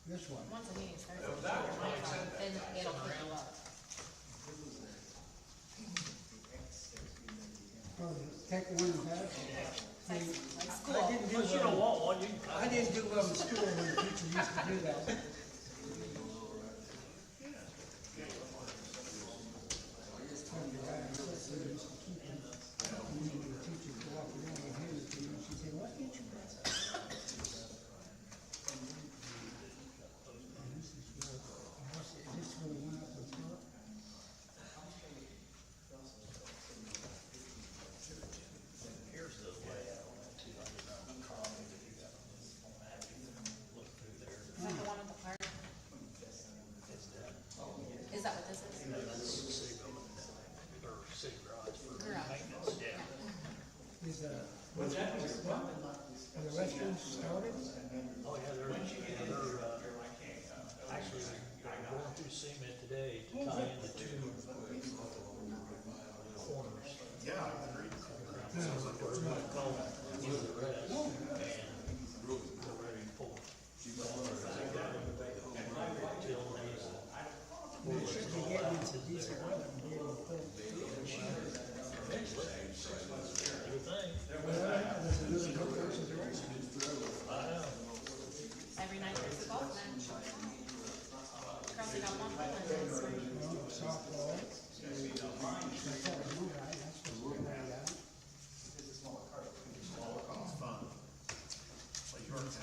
This one. Once a meeting starts, That was then that. it'll pick you up. Oh, take one and pass? Like I school. didn't do Unless you don't well, want one, you can. I didn't do well in school when the teacher used to do that. Here's the layout too. I did not comment if you got them. I'm happy to look through there. Is that the one with the park? It's done. Is that what this is? No, that's the city building, or city garage for Garage. maintenance, yeah. Is, are the restrooms started? Oh, yeah, they're, actually, they're going through cement today to tie in the two corners. Yeah, I agree. So we're gonna call it, do the rest, and they're ready to pull. They got them, utilities, They should be getting into decent weather and be able to pull. good thing. There's another go versus the race. I know. Every night there's a golf match. Crossing out one line this week. Softball. That's what we do, right? That's supposed to be right out. It's fun. Like yours.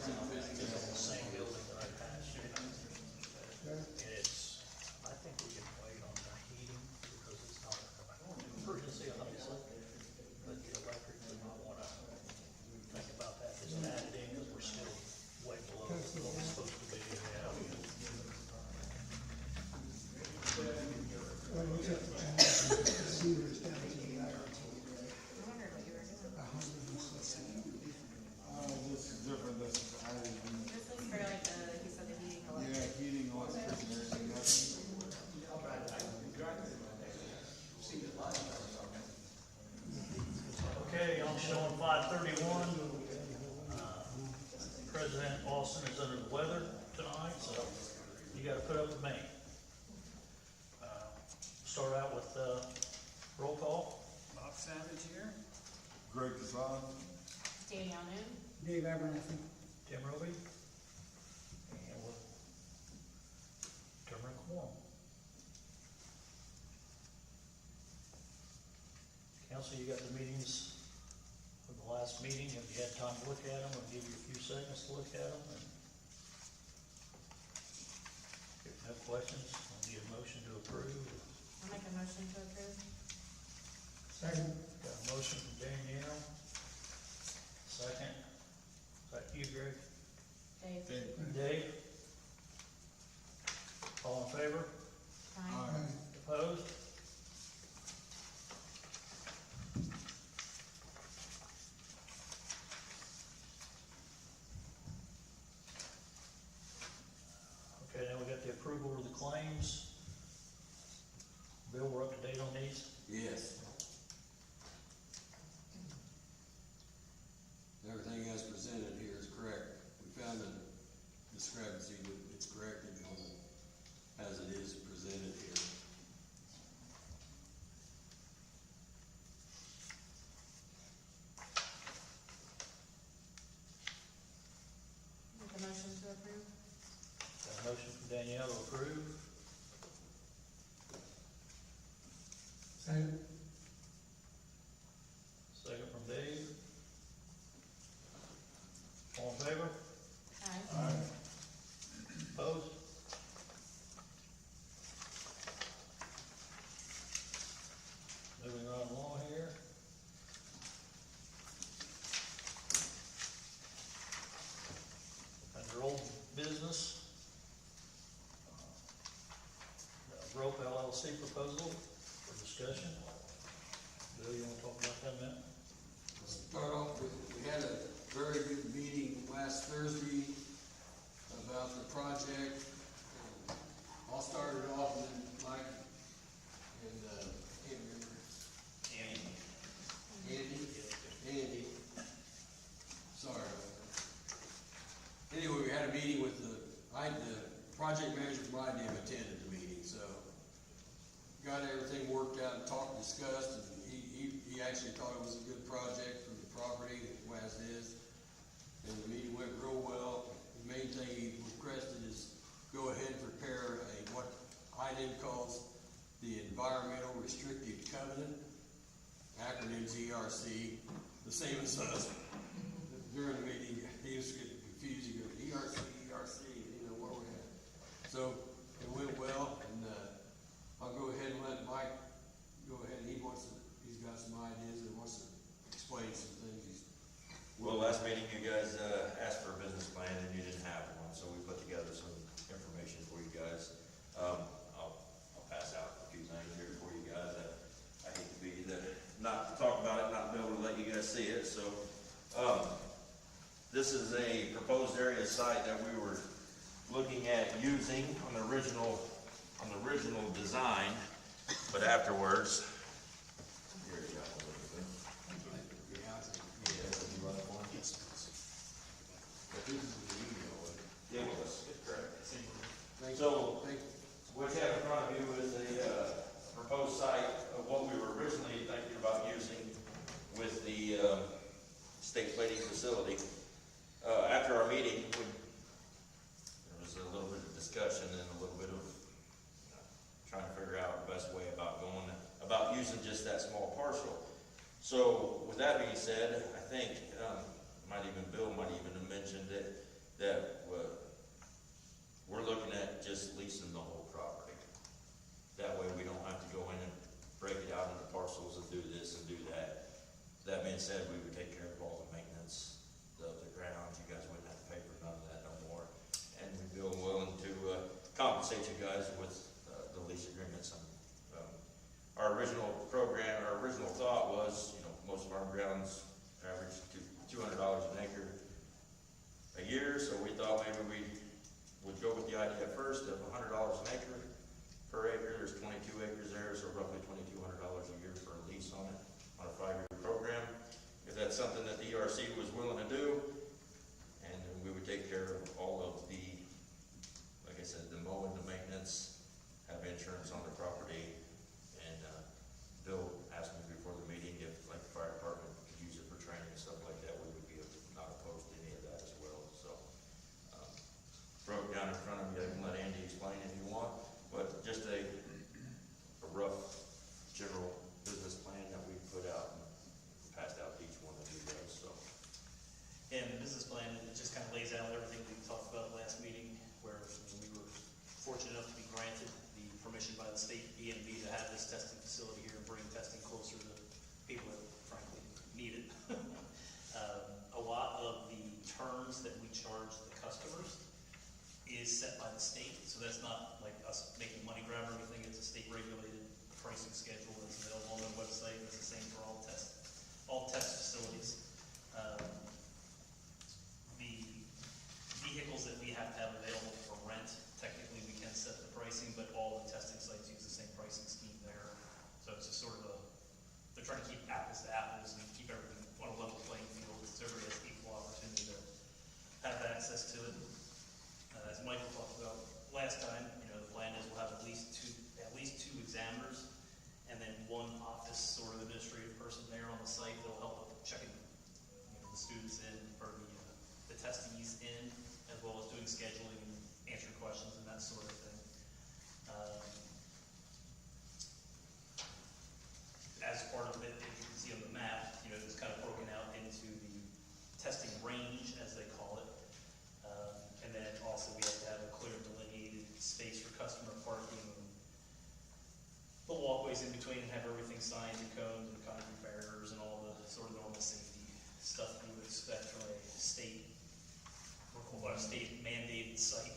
Same building that I passed. And it's, I think we can wait on the heating because it's not, emergency, obviously. But the electric, we might wanna think about that, just add it in, because we're still way below what we're supposed to be, yeah. Well, we took the seniors down to the IRT. I wondered what you were doing. 160. This is different, this is added, This is for like the, he said the heating, electric. yeah, heating, electric, and everything, that's, Okay, I'm showing 5:31. President Austin is under the weather tonight, so you gotta put up with me. Start out with, roll call. Bob Savage here. Greg Design. Danielle Noon. Dave Abernathy. Tim Roby. And we'll determine a quorum. Council, you got the meetings from the last meeting. Have you had time to look at them? I'll give you a few seconds to look at them. And if no questions, I'll need a motion to approve. I'll make a motion to approve. Second. Got a motion from Danielle. Second. Is that you, Greg? Dave. Dave? All in favor? Aye. Opposed? Okay, now we got the approval of the claims. Bill, we're up to date on these? discussed, and he actually thought it was a good project for the property as is. And the meeting went real well. The main thing he requested is go ahead and prepare what IDIM calls the Environmental Restrictive Covenant, acronym's ERC, the same as us. During the meeting, he was getting confused. He goes, ERC, where we're at. So it went well, and I'll go ahead and let Mike go ahead. He's got some ideas and wants to explain some things. Well, last meeting you guys asked for a business plan and you didn't have one, so we put together some information for you guys. I'll pass out a few things here for you guys. I hate to be not to talk about it, not be able to let you guys see it. So this is a proposed area site that we were looking at using on the original design, but afterwards. Here you go. It was, correct. So, what you have in front of you is a proposed site of what we were originally thinking about using with the state plating facility. After our meeting, there was a little bit of discussion and a little bit of trying to figure out the best way about using just that small parcel. So, with that being said, I think Bill might even have mentioned that we're looking at just leasing the whole property. That way we don't have to go in and break it out into parcels and do this and do that. That being said, we would take care of all the maintenance of the grounds. You guys wouldn't have to pay for none of that no more. And we'd be willing to compensate you guys with the lease agreements. Our original thought was, most of our grounds average $200 an acre a year, so we thought maybe we would go with the idea first of $100 an acre per acre. There's 22 acres there, so roughly $2,200 a year for a lease on it, on a 5-year program. If that's something that the ERC was willing to do, and we would take care of all of the, like I said, the mowing, the maintenance, have insurance on the property, and Bill asked me before the meeting if, like, the fire department could use it for training and stuff like that. We would be not opposed to any of that as well. So, broke down in front of you. I can let Andy explain if you want, but just a rough general business plan that we put out and passed out to each one of you guys. So, And the business plan, it just kind of lays out everything we talked about last meeting, where we were fortunate enough to be granted the permission by the state EMB to have this testing facility here and bring testing closer to people that frankly need it. A lot of the terms that we charge the customers is set by the state, so that's not like us making money grab or anything. It's a state regulated pricing schedule that's available on their website. It's the same for all test facilities. The vehicles that we have to have available for rent, technically we can set the pricing, but all the testing sites use the same pricing scheme there. So it's just sort of they're trying to keep apples to apples and keep everything on a level playing field, so everybody has equal opportunity to have access to it. As Michael talked about last time, the plan is we'll have at least two examiners, and then one office sort of administrative person there on the site that'll help with checking the students in, or the testees in, as well as doing scheduling and answering questions and that sort of thing. As part of it, as you can see on the map, it's kind of broken out into the testing range, as they call it. And then also we have to have a clear delineated space for customer parking, and the walkways in between, and have everything signed and coned and concrete barriers and all the sort of normal safety stuff you would expect from a state mandated site.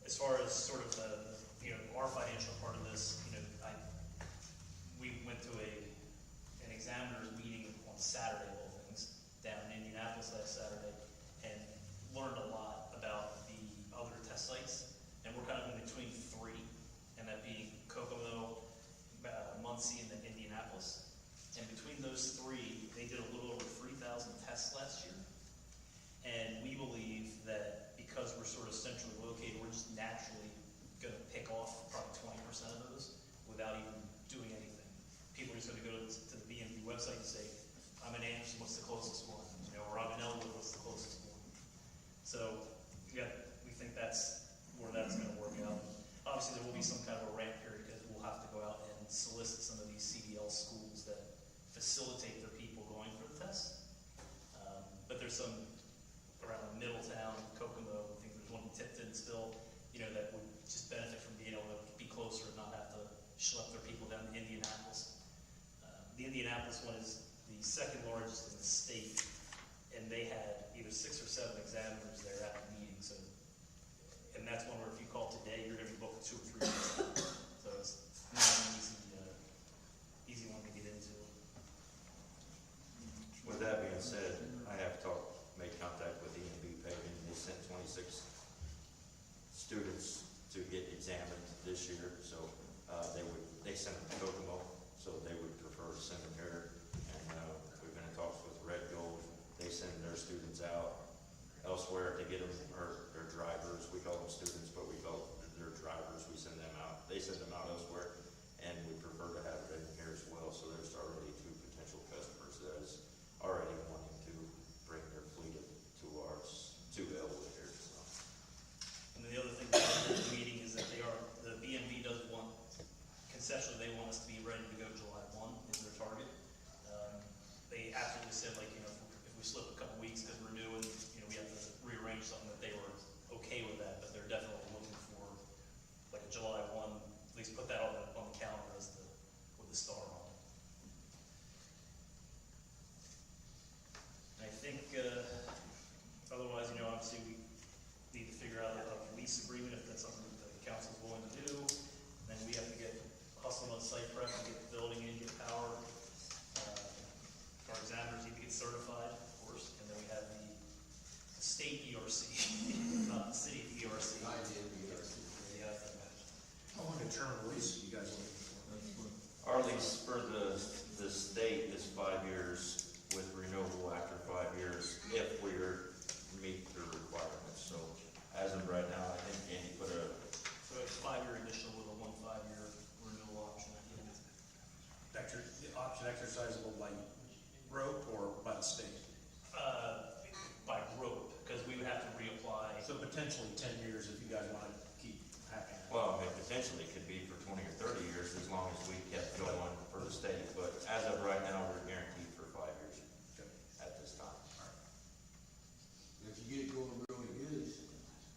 As far as sort of our financial part of this, we went to an examiner's meeting on Saturday of all things down in Indianapolis last Saturday, and learned a lot about the other test sites, and we're kind of in between three, and that being Kokomo, Muncie, and then Indianapolis. And between those three, they did a little over 3,000 tests last year, and we believe that because we're sort of centrally located, we're just naturally obviously there will be some kind of a ramp period because we'll have to go out and solicit some of these CDL schools that facilitate their people going for the test. But there's some around Middletown, Kokomo, I think there's one in Tipton still, you know, that would just benefit from being able to be closer and not have to schlep their people down to Indianapolis. The Indianapolis one is the second largest in the state, and they had either 6 or 7 examiners there at the meeting, so, and that's one where if you call today, you're gonna be booked 2 or 3 weeks. So it's not an easy one to get into. With that being said, I have made contact with EMB paving. They sent 26 students to get examined this year, so they sent them to Kokomo, so they would prefer to send them here. And we've been in talks with Red Gold. They send their students out elsewhere to get them, or their drivers. We call them students, but we call them their drivers. We send them out. They send them out elsewhere, and we prefer to have it in here as well. So there's already 2 potential customers that is already wanting to bring their fleet to ours, to Elwood here, so. And then the other thing about the meeting is that the BMV does want, conceptually, they want us to be ready to go July 1 is their target. They absolutely said, like, you know, if we slip a couple weeks because we're new and, you know, we have to rearrange something, that they were okay with that, but they're definitely looking for like a July 1, at least put that on the calendar as with the star on it. And I think, otherwise, you know, obviously we need to figure out a lease agreement if that's something that the council's willing to do. And then we have to get hustling on site prep and get the building in, get power. Our examiners need to get certified, of course, and then we have the state ERC, not the city ERC. I did the ERC. Yeah. How long a term of lease are you guys looking for? Our lease for the state is 5 years with renewable after 5 years if we meet the requirements. So as of right now, I think Andy put a, So it's 5-year initial with a 5-year renewal option at the end. The option exercisable by rope or by the state? By rope, because we would have to reapply. So potentially 10 years if you guys want to keep hacking it. well, I mean, potentially it could be for 20 or 30 years as long as we kept going for the state. But as of right now, we're guaranteed for 5 years at this time. If you get it going really good,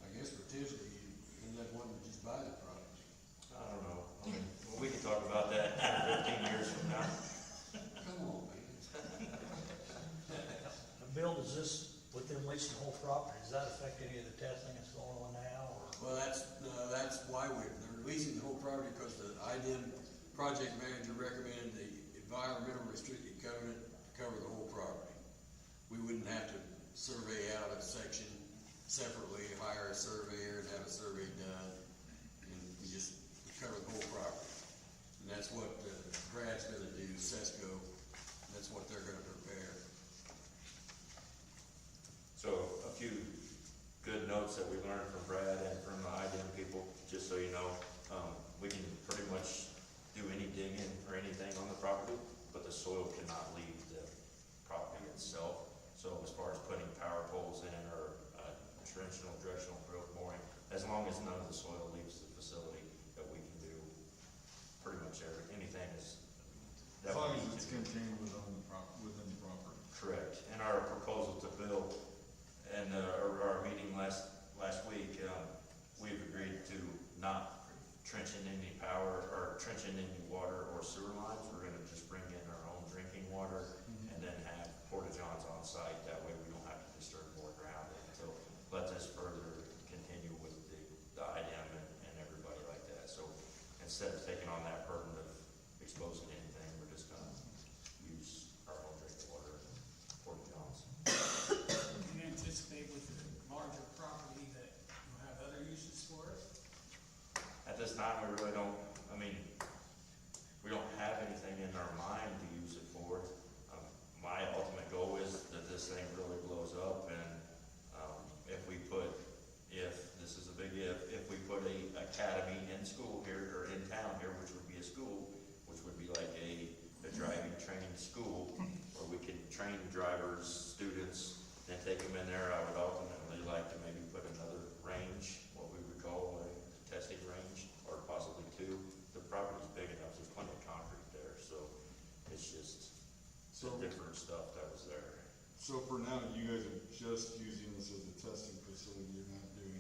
I guess potentially you end up wanting to just buy the property. I don't know. I mean, we can talk about that 10 or 15 years from now. Come on, man. Bill, does this, with them leasing the whole property, does that affect any of the testing that's going on now, or? Well, that's why they're leasing the whole property, because the IDM project manager recommended the environmental restricted covenant to cover the whole property. We wouldn't have to survey out a section separately, hire a surveyor and have a survey done, and we just cover the whole property. And that's what Brad's gonna do, Sesco, that's what they're gonna prepare. So a few good notes that we learned from Brad and from the IDM people, just so you know, we can pretty much do any digging or anything on the property, but the soil cannot leave the property itself. So as far as putting power poles in or trenching or directional drill boring, as long as none of the soil leaves the facility, that we can do pretty much anything is. As long as it's contained within the property. Correct. And our proposal to Bill and our meeting last week, we've agreed to not trenching any power or trenching any water or sewer lines. We're gonna just bring in our own drinking water and then have porta-johns on site. That way we don't have to disturb more ground. So let this further continue with the IDM and everybody like that. So instead of taking on that burden of exposing anything, we're just gonna use our own drinking water and porta-johns. Do you anticipate with the larger property that you'll have other uses for it? At this time, we really don't, I mean, we don't have anything in our mind to use it for. My ultimate goal is that this thing really blows up, and this is a big if we put a academy in school here, or in town here, which would be a school, which would be like a driving training school, where we could train drivers, students, and take them in there. I would ultimately like to maybe put another range, what we would call a testing range, or So for now, you guys are just using this as a testing facility, you're not doing,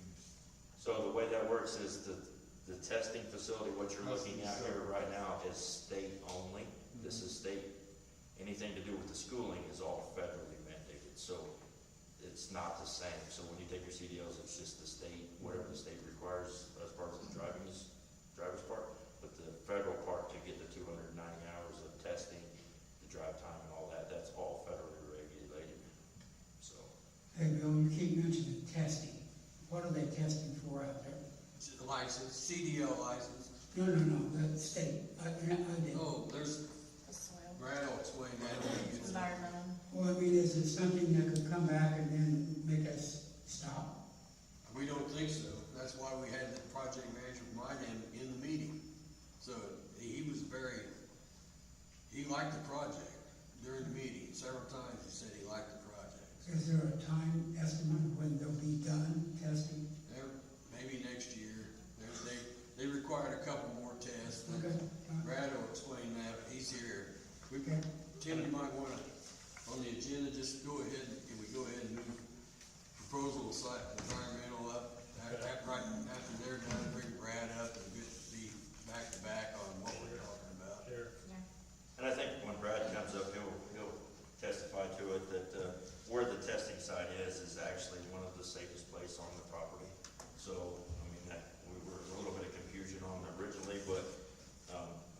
So the way that works is the testing facility, what you're looking at here right now is state only. This is state, anything to do with the schooling is all federally mandated, so it's not the same. So when you take your CDLs, it's just the state, whatever the state requires as far as the driver's part. But the federal part to get the 290 hours of testing, the drive time and all that, that's all federally regulated, so. Hey, Bill, you keep mentioning testing. What are they testing for out there? License, CDL license. No, the state. I didn't. Oh, there's, The soil, Brad will explain that when he gets. environmental. Well, I mean, is it something that could come back and then make us stop? We don't think so. That's why we had the project manager from Ryan in the meeting. So he was he liked the project during the meeting. Several times he said he liked the project. Is there a time estimate when they'll be done testing? Maybe next year. They required a couple more tests. Okay. Brad will explain that. He's here. Okay. Tim, you might wanna, on the agenda, just go ahead, can we go ahead and move proposal site environmental up? Right after they're done, bring Brad up and be back to back on what we're talking about. Sure. And I think when Brad comes up, he'll testify to it that, where the testing site is actually one of the safest places on the property. So, I mean, we were a little bit of confusion on it originally, but,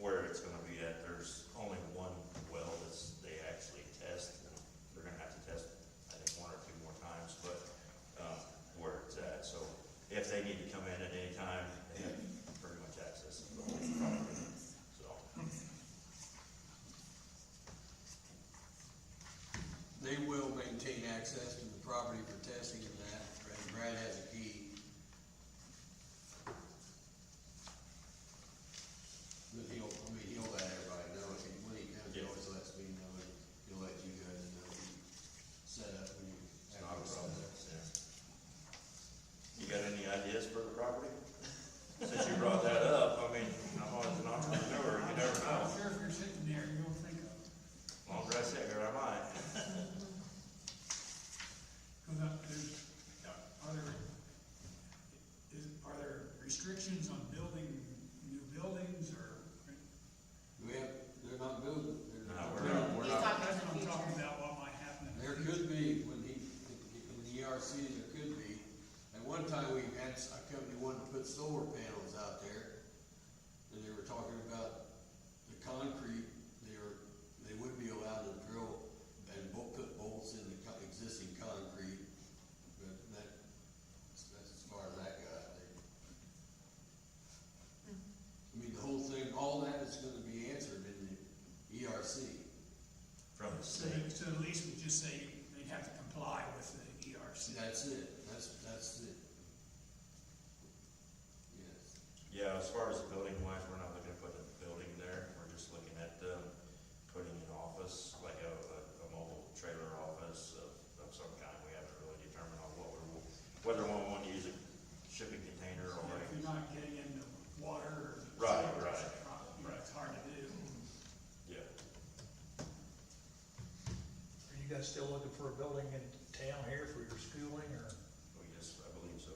where it's gonna be at, there's only one well they actually test, and they're gonna have to test, I think, 1 or 2 more times, but, where it's at. So if they need to come in at any time, they have pretty much access to the whole property, so. They will maintain access to the property for testing and that, and Brad has a key. But he'll let everybody know, when he comes, he always lets me know, and he'll let you guys know, set up when you. It's not a problem, yeah. You got any ideas for the property? Since you brought that up, I mean, I'm always an entrepreneur, you never know. I'm sure if you're sitting there, you don't think of it. Longer I sit here, I might. Are there restrictions on building new buildings or? They're not building. No, we're He's not. talking That's in what the I'm talking future. about, what might happen in the There future. could be, in the ERC, there could be. At one time, we had a company wanted to put solar panels out there, and they were talking about the concrete, they would be allowed to drill and put bolts in the existing concrete, but that's as far as that got. I mean, the whole thing, all that is gonna be answered in the ERC. From the So, state. so at least we just say they'd have to comply with the ERC. That's it, that's it. Yes. Yeah, as far as the building wise, we're not looking to put a building there. We're just looking at, putting an office, like a mobile trailer office of some kind. We haven't really determined on whether we want to use a shipping container or. If you're not getting into water or. Right, sewer, right. It's hard to do. Yeah. Are you guys still looking for a building in town here for your schooling, or? I believe so.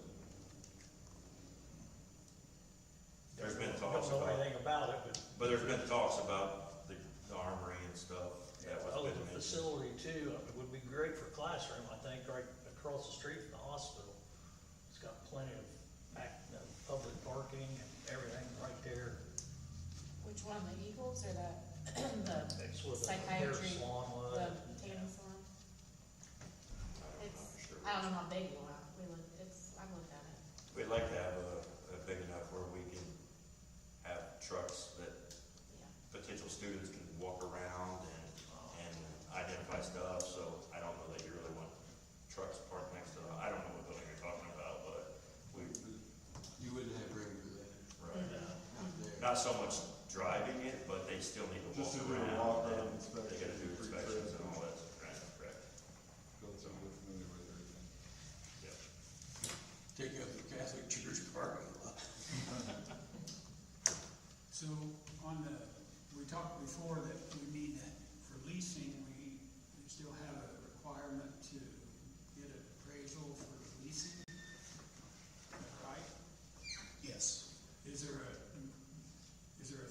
There's been talks Don't know about, anything about it, but there's been talks about the armory and stuff. That was oh, been the mentioned. facility too, it would be great for classroom, I think, right across the street from the hospital. It's got plenty of public parking and everything right there. Which one, the Eagles or the It's where the hair psychiatry, salon was. the tanning salon? I'm It's, not sure. I don't know how big you want, I've looked at it. We'd like to have a big enough where we can have trucks that Yeah. potential students can walk around and identify stuff, so I don't know that you really want trucks parked next to them. I don't know what building you're talking about, but You wouldn't have room for that, right. not there. Not so much driving it, but they still need to Just walk to do a around. walk-around and inspection, They gotta do inspections and pre-trip. all that, correct. Built so we're familiar with everything. Yep. Take up the Catholic Church parking lot. So we talked before that we need, for leasing, we still have a requirement requirement to get an appraisal for leasing, right? Yes. Is there a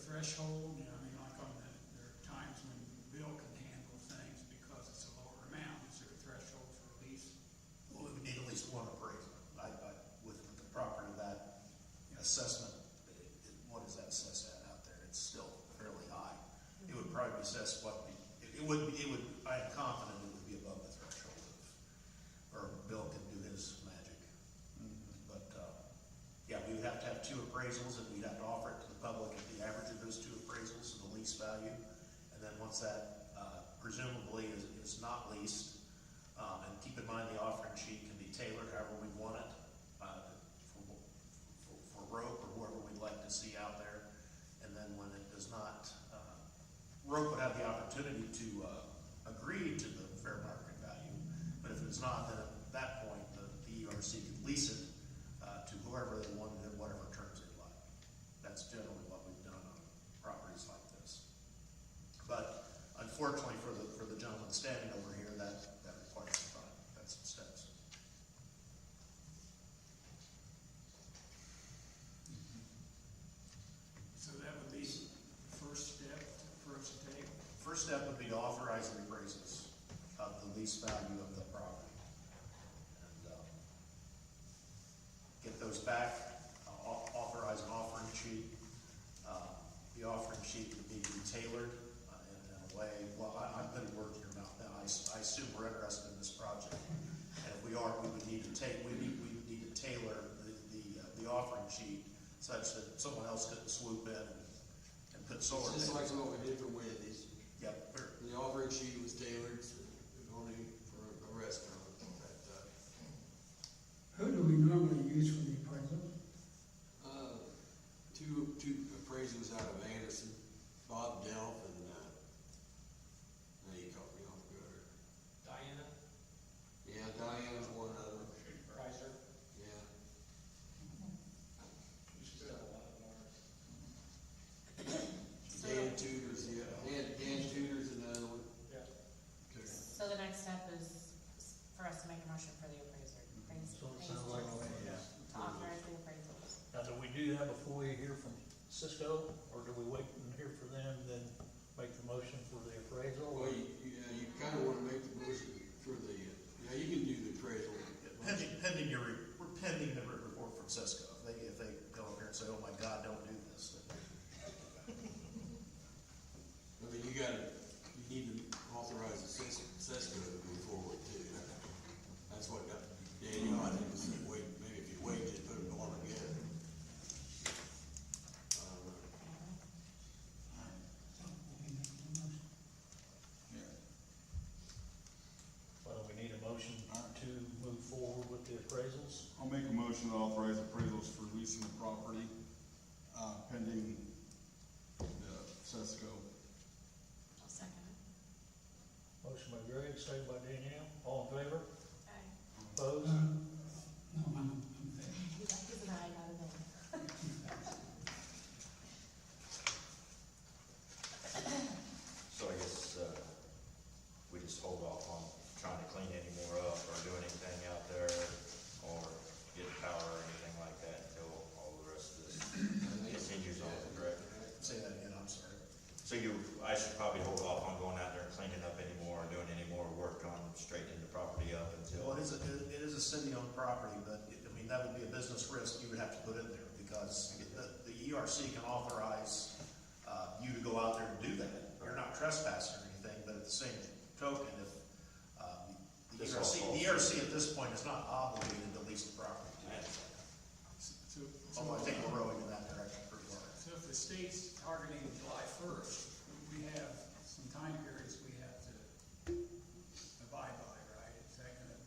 threshold, you know, I mean, like on the, there are times when Bill can handle things because it's a lower amount, is there a threshold for a lease? Well, we would need at least one appraisal. With the property, that assessment, what is that assessed at out there? It's still fairly high. It would probably be assessed I am confident it would be above the threshold or Bill could do his magic. But, yeah, we would have to have two appraisals and we'd have to offer it to the public at the average of those two appraisals of the lease value. And then once that, presumably is not leased, and keep in mind the offering sheet can be tailored however we want it, for rope or whoever we'd like to see out there. And then when it does not, rope would have the opportunity to, agree to the fair market value. But if it's not, then at that point, the ERC could lease it, to whoever they wanted at whatever terms they'd like. That's generally what we've done on properties like this. But unfortunately for the gentleman standing over here, that requires some time. That's some steps. So that would be the first step for us to take. First step would be to authorize the appraisals of the lease value of the property. And, get those back, authorize an offering sheet. The offering sheet would need to be tailored in a way, well, I'm putting words in your mouth now. I assume we're interested in this project. And if we are, we would need to tailor the offering sheet such that someone else couldn't swoop in and put solar. It's just like what we did for Wendy's. Yep. The offering sheet was tailored only for a restaurant at that time. Who do we normally use for the appraisal? Two appraisals out of Anderson, Bob Delph and, now you caught me off guard. Diana? Yeah, Diana's one of them, Kaiser? yeah. You should have a lot of ours. Dan Tudor's, yeah, Dan Tudor's another one. Yeah. Okay. So the next step is for us to make a motion for the appraiser. So it sounds like, To authorize the appraisals. now, do we do that before we hear from Cisco, or do we wait and hear from them, then make the motion for the appraisal? Well, you kind of want to make the motion for the, yeah, you can do the appraisal. Pending the report from Cisco. If they go up here and say, oh my God, don't do this. I mean, you need to authorize the Cisco to move forward too. That's what got Daniel, I think, was wait, maybe if you wait, just put them all together. Well, we need a motion to move forward with the appraisals. I'll make a motion to authorize appraisals for leasing the property, pending the Cesco. I'll second it. Motion by Greg, second by Danielle. All in favor? Aye. Opposed? No, I'm there. He's an aye, not a nay. So I guess, we just hold off on trying to clean any more up or do anything out there or get power or anything like that until all the rest of this continues on, correct? Say that again, I'm sorry. So I should probably hold off on going out there and cleaning up anymore or doing any more work on straightening the property up until. Well, it is a city-owned property, but that would be a business risk you would have to put in there because the ERC can authorize you to go out there and do that. You're not trespassing or anything, but at the same token, if the ERC at this point is not obligated to lease the property. Although I think we're rowing in that direction pretty hard. So if the state's targeting July 1st, we have some time periods we have to abide by, right? Is that gonna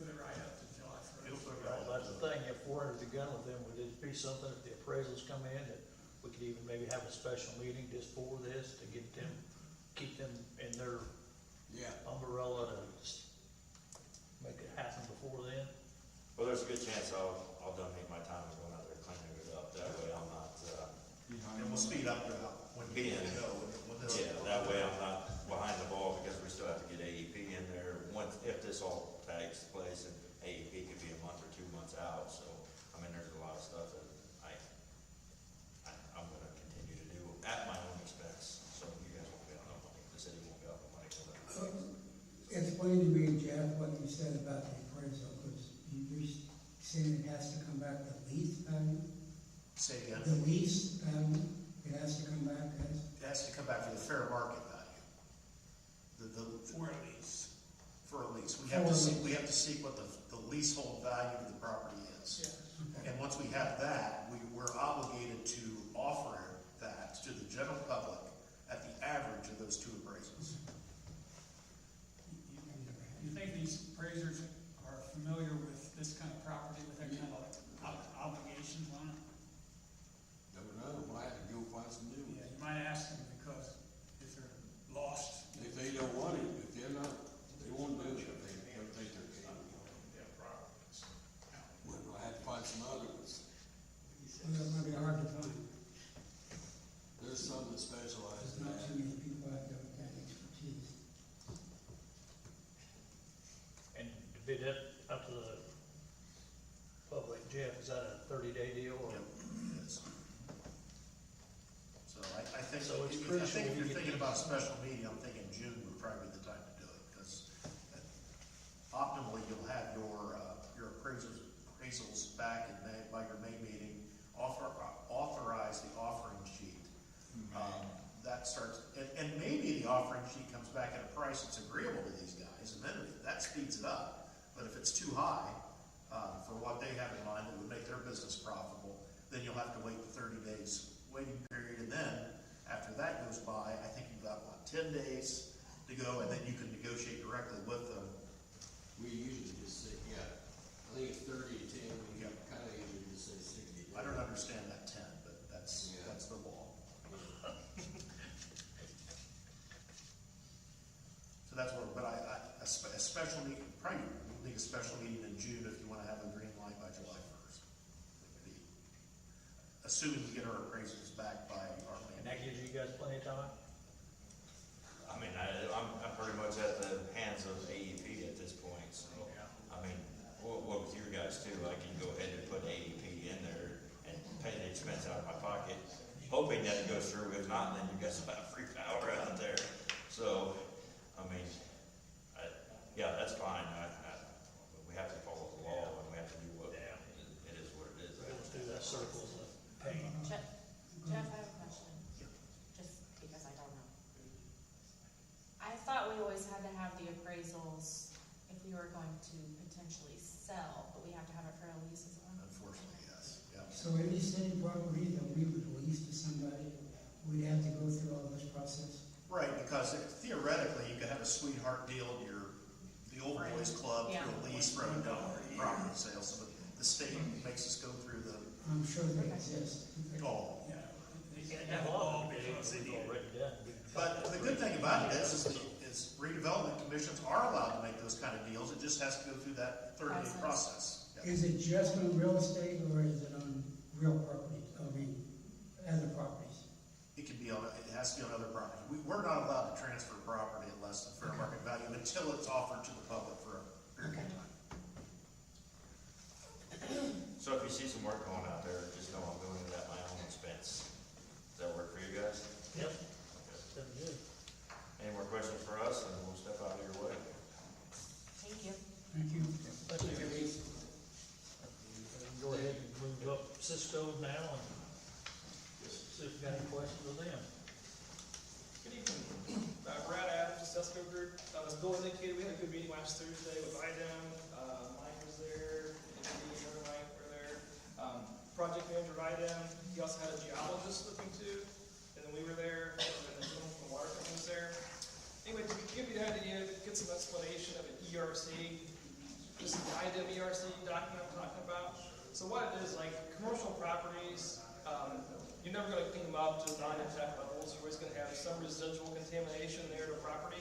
put it right up to July 1st? Well, that's the thing, if we're under the gun with them, would it be something if the appraisals come in that we could even maybe have a special meeting just for this to get them, keep them in their Yeah. umbrella to just make it happen before then? Well, there's a good chance I'll donate my time to going out there cleaning it up. That way I'm not, And we'll speed up when we Yeah. go. When this- yeah, that way I'm not behind the ball because we still have to get AEP in there if this all takes place, and AEP could be a month or 2 months out, so, I mean, there's a lot of stuff that I'm gonna continue to do at my own expense, so you guys won't be out no money, the city won't be out no money for that. Explain to me, Jeff, what you said about the appraisal, because you're saying it has to come back the lease value? Say again, The lease value, it has to come back as? it has to come back for the fair market value. For a lease. For a lease, we have to seek what the leasehold value of the property is. Yeah. And once we have that, we're obligated to offer that to the general public at the average of those two appraisals. You think these appraisers are familiar with this kind of property, with that kind of obligations on it? Never know, might have to go find some new Yeah, ones. you might ask them, because if they're lost. If they don't want it, if they're not, they won't do it, if they don't think they're capable. We'll have to find some other ones. Well, that might be hard to find. There's some that specialize There's in not that. too many people out there with that expertise. And to bid it up to the public, Jeff, is that a 30-day deal or? Yep, it is. So I think, So it's if crucial you're we get thinking these- about a special meeting, I'm thinking June would probably be the time to do it, because optimally, you'll have your appraisals back in May, by your May meeting, authorize the offering sheet. That starts, and maybe the offering sheet comes back at a price that's agreeable to these guys, and then that speeds it up. But if it's too high, for what they have in mind that would make their business profitable, then you'll have to wait the 30 days waiting period, and then, after that goes by, I think you've got, 10 days to go, and then you can negotiate directly with them. We usually just say, yeah, I think it's 30 to 10, we kind of usually just say 60 days. I don't understand that 10, but that's the law. So that's where, but a special meeting, probably we'll need a special meeting in June if you wanna have a green light by July 1st. Assuming we get our appraisals back by our And May. that gives you guys plenty of time? I mean, I'm pretty much at the hands of AEP at this point, so, I mean, what with you guys too, I can go ahead and put AEP in there and pay the expense out of my pocket, hoping that it goes through. If not, then you guys will have free power out there. So, I mean, yeah, that's fine. We have to follow the law, and we have to do what, it is what it is. We'll do that circles of pain. Jeff, I have a question, just because I don't know. I thought we always had to have the appraisals if we were going to potentially sell, but we have to have it for a lease as well. Unfortunately, yes, yeah. So any city property that we would lease to somebody, we'd have to go through all this process? Right, because theoretically, you could have a sweetheart deal to the old boys club Yeah. through a lease for a property sale, so the state makes us go through the, I'm sure they exist. oh. Yeah. They And have a a lot law of it because we've they need. already done. But the good thing about it is redevelopment commissions are allowed to make those kind of deals, it just has to go through that 30-day process. Yeah. Is it just on real estate or is it on real property, other properties? It can be on, it has to be on other properties. We're not allowed to transfer property at less than fair market value until it's offered to the public for a period of time. So if you see some work going out there, just know I'm doing it at my own expense. Does that work for you guys? Yep. Okay. Sounds good. Any more questions for us, and we'll step out of your way? Thank you. Thank you. Thank you. Go ahead and move up Cisco now and see if you got any questions with them. Good evening. Brad Adams, Cisco Group. As Bill indicated, we had a good meeting last Thursday with IDEM. Mike was there, and me and Mike were there. Project manager of IDEM, he also had a geologist looking too, and then we were there, and then the gentleman from the water company was there. Anyway, to give you an idea, to get some explanation of an ERC, this is the IDEM ERC document I'm talking about. So what it is, like commercial properties, you're never going to clean them up to non-impact levels. You're always going to have some residual contamination there to property.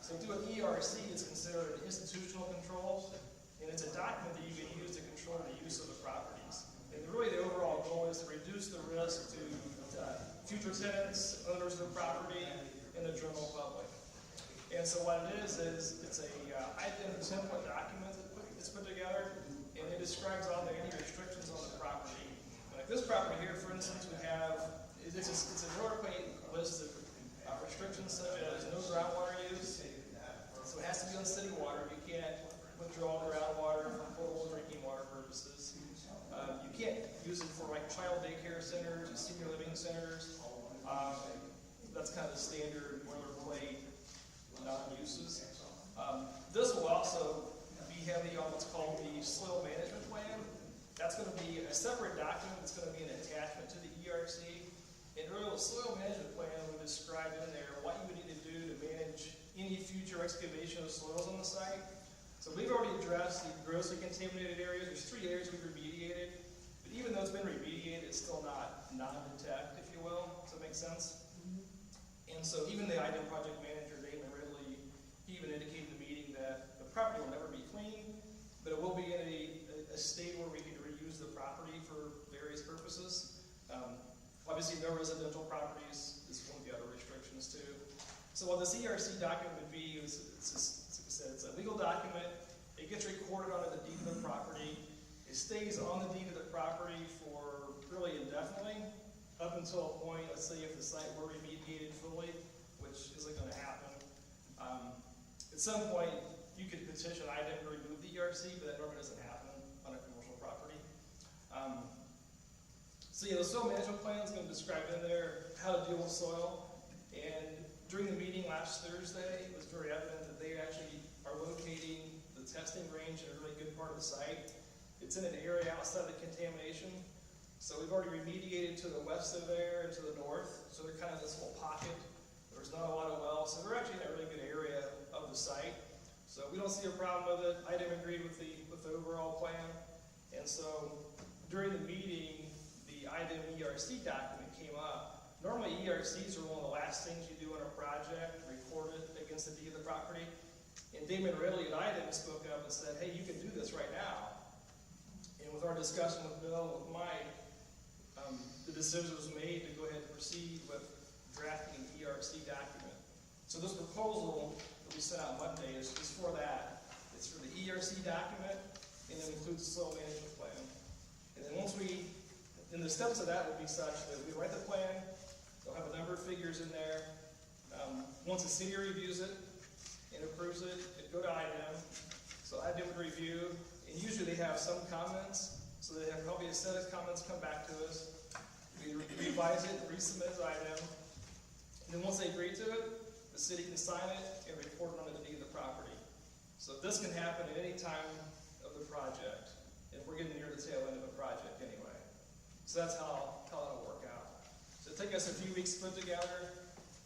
So to do an ERC is considered an institutional control, and it's a document that you can use to control the use of the properties. And really the overall goal is to reduce the risk to future tenants, owners of the property, and the general public. And so what it is it's a item template document that's put together, and it describes all any restrictions on the property. Like this property here, for instance, we have, it's a boilerplate list of restrictions such as no groundwater use. So it has to be on city water. You can't withdraw groundwater for potable drinking water purposes. You can't use it for like child daycare centers and senior living centers. That's kind of the standard boilerplate non-uses. This will also be heavy on what's called the soil management plan. That's going to be a separate document that's going to be an attachment to the ERC. And really, the soil management plan would describe in there what you would need to do to manage any future excavation of soils on the site. So we've already addressed the grossly contaminated areas. There's 3 areas we've remediated. But even though it's been remediated, it's still not non-detect, if you will. Does that make sense? And so even the item project manager, Damon Ridley, he even indicated in the meeting that the property will never be clean, but it will be in a state where we can reuse the property for various purposes. Obviously, no residential properties is one of the other restrictions too. So what this ERC document would be is, like I said, it's a legal document. It gets recorded onto the deed of the property. It stays on the deed of the property for really indefinitely, up until a point, let's say if the site were remediated fully, which isn't going to happen. At some point, you could petition IDEM to remove the ERC, but that normally doesn't happen on a commercial property. So yeah, the soil management plan is going to describe in there how to deal with soil. And during the meeting last Thursday, it was very evident that they actually are locating the testing range in a really good part of the site. It's in an area outside of the contamination. So we've already remediated to the west of there and to the north. So they're kind of this little pocket. There's not a lot of wells. So they're actually in a really good area of the site. So we don't see a problem with it. I didn't agree with the overall plan. And so during the meeting, the IDEM ERC document came up. Normally ERCs are one of the last things you do on a project, record it against the deed of the property. And Damon Ridley at IDEM spoke up and said, hey, you can do this right now. And with our discussion with Bill and with Mike, the decision was made to go ahead and proceed with drafting an ERC document. So this proposal that we sent out Monday is for that. It's for the ERC document, and it includes the soil management plan. And then then the steps of that will be such that we write the plan, they'll have a number of figures in there. Once the city reviews it and approves it, it'd go to IDEM. So IDEM would review, and usually they have some comments, so they have probably a set of comments come back to us. We revise it, resubmit as IDEM, and then once they agree to it, the city can sign it and report it on the deed of the property. So this can happen at any time of the project, if we're getting near the tail end of a project anyway. So that's how it'll work out. So it'll take us a few weeks to put together.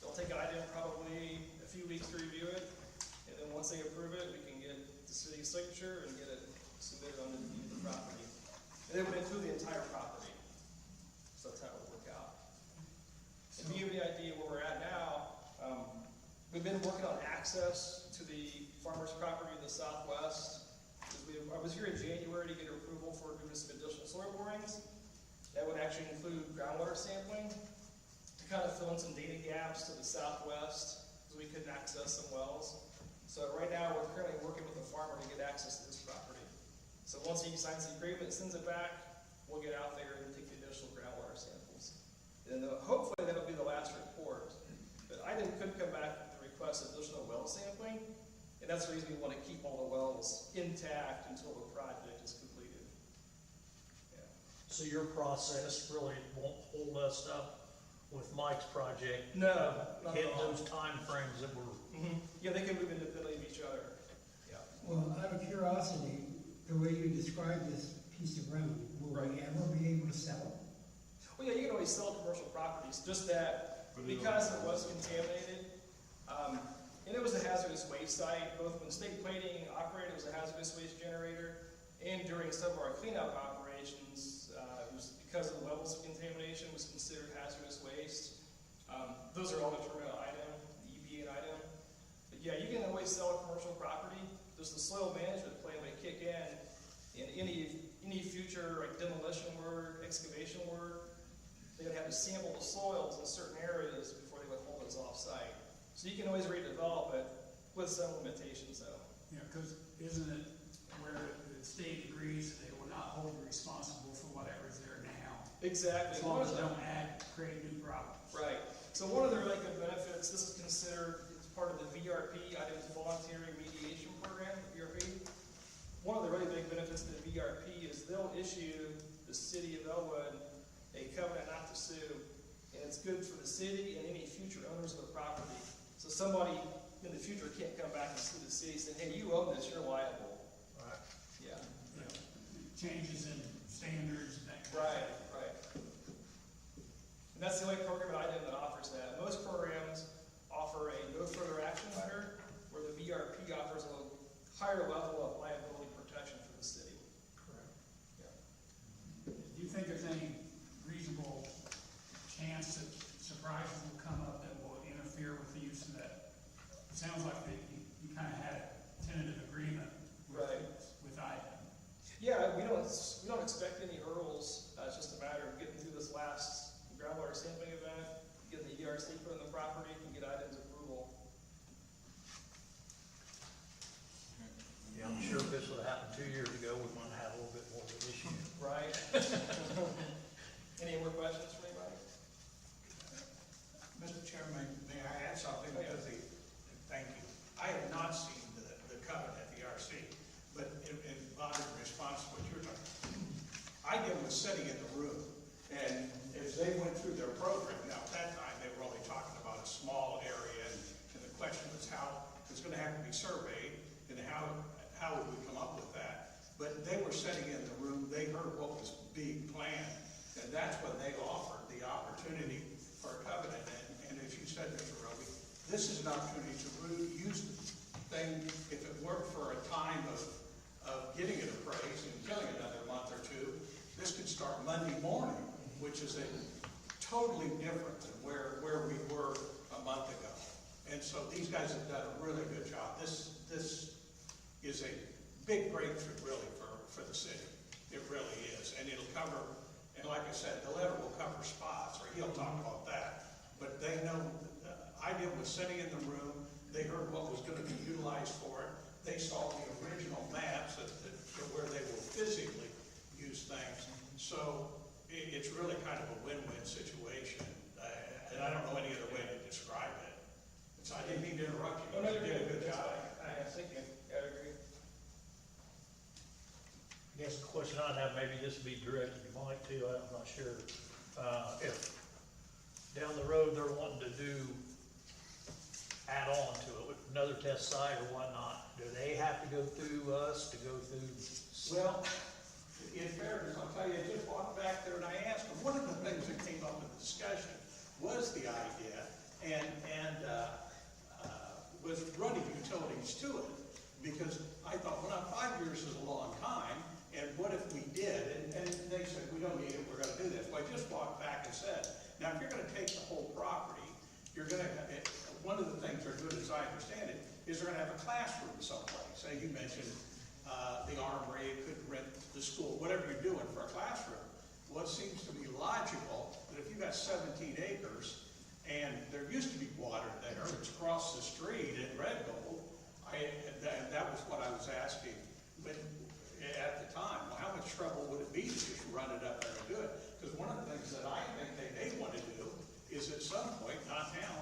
It'll take IDEM probably a few weeks to review it, and then once they approve it, we can get the city's signature and get it submitted on the deed of the property. And it would include the entire property. So that's how it would work out. If you have any idea where we're at now, we've been working on access to the farmer's property in the southwest. I was here in January to get approval for doing some additional soil borings. That would actually include groundwater sampling to kind of fill in some data gaps to the southwest because we couldn't access some wells. So right now we're currently working with the farmer to get access to this property. So once he signs the agreement and sends it back, we'll get out there and take the additional groundwater samples. And hopefully that'll be the last report. But IDEM could come back and request additional well sampling, and that's the reason we want to keep all the wells intact until the project is completed. Yeah. So your process really won't hold us up with Mike's project? No, not hit at all. those time frames that were. Yeah, they can move independently of each other. Yeah. Well, out of curiosity, the way you described this piece of ground, will we ever be able to sell it? Well, yeah, you can always sell commercial properties, just that because it was contaminated, and it was a hazardous waste site, both when state plating operated, it was a hazardous waste generator, and during some of our cleanup operations, it was because of the levels of contamination, was considered hazardous waste. Those are all determined by IDEM, the EPA and IDEM. But yeah, you can always sell a commercial property. There's the soil management plan may kick in any future like demolition work, excavation work. They would have to sample the soils in certain areas before they would hold those off-site. So you can always redevelop it, with some limitations though. Yeah, because isn't it where the state agrees that they will not hold you responsible for whatever's there now? Exactly. As long as they don't add, create new problems. Right. So one of the really good benefits, this is considered, it's part of the VRP, Items Voluntary Remediation Program, the VRP. One of the really big benefits of the VRP is they'll issue the city of Elwood a covenant not to sue, and it's good for the city and any future owners of the property. So somebody in the future can't come back and sue the city saying, hey, you own this, you're liable. Right. Yeah. You know, changes in standards and that kind of Right, stuff. right. And that's the only program that I know that offers that. Most programs offer a no further action letter, where the VRP offers a higher level of liability protection for the city. Correct. Yeah. Do you think there's any reasonable chance that surprises will come up that will interfere with the use of that? It sounds like that you kind of had a tentative agreement Right. with IDEM. Yeah, we don't expect any hurdles. It's just a matter of getting through this last groundwater sampling event, getting the ERC put on the property, and get items approval. Yeah, I'm sure if this would have happened 2 years ago, we might have a little bit more of an issue. Right. Any more questions for anybody? Mr. Chairman, may I add something? Because thank you. I have not seen the covenant at the ERC, but in response to what you were talking about, IDEM was sitting in the room, and as they went through their program, now at that time, they were only talking about a small area, and the question was how it's going to have to be surveyed, and how would we come up with that? But they were sitting in the room, they heard what was being planned, and that's when they offered the opportunity for a covenant. And as you said, Mr. Roby, this is an opportunity to really use the thing, if it worked for a time of getting it appraised and killing another month or two, this could start Monday morning, which is totally different than where we were a month ago. And so these guys have done a really good job. This is a big breakthrough really for the city. It really is. And it'll cover, and like I said, the letter will cover spots, or he'll talk about that. But they know, IDEM was sitting in the room, they heard what was going to be utilized for it. They saw the original maps where they will physically use things. So it's really kind of a win-win situation. And I don't know any other way to describe it. So I didn't mean to interrupt you. Oh, no, You you're did a good. good job. I think you, I agree. I guess the question I'd have, maybe this would be directed to Mike too, I'm not sure. If down the road they're wanting to add on to it with another test site or whatnot, do they have to go through us to go through? Well, in fairness, I'll tell you, I just walked back there and I asked them, one of the things that came up in the discussion was the idea and was running utilities to it. Because I thought, well, now 5 years is a long time, and what if we did? And they said, we don't need it, we're gonna do this. Well, I just walked back and said, now if you're gonna take the whole property, you're gonna, one of the things they're doing, as I understand it, is they're gonna have a classroom someplace. Say you mentioned the Armory, it could rent the school, whatever you're doing for a classroom. Well, it seems to me logical that if you've got 17 acres, and there used to be water there, it's across the street in Red Gold, that was what I was asking, but at the time, well, how much trouble would it be to just run it up there and do it? Because one of the things that I think they may want to do is at some point, not now,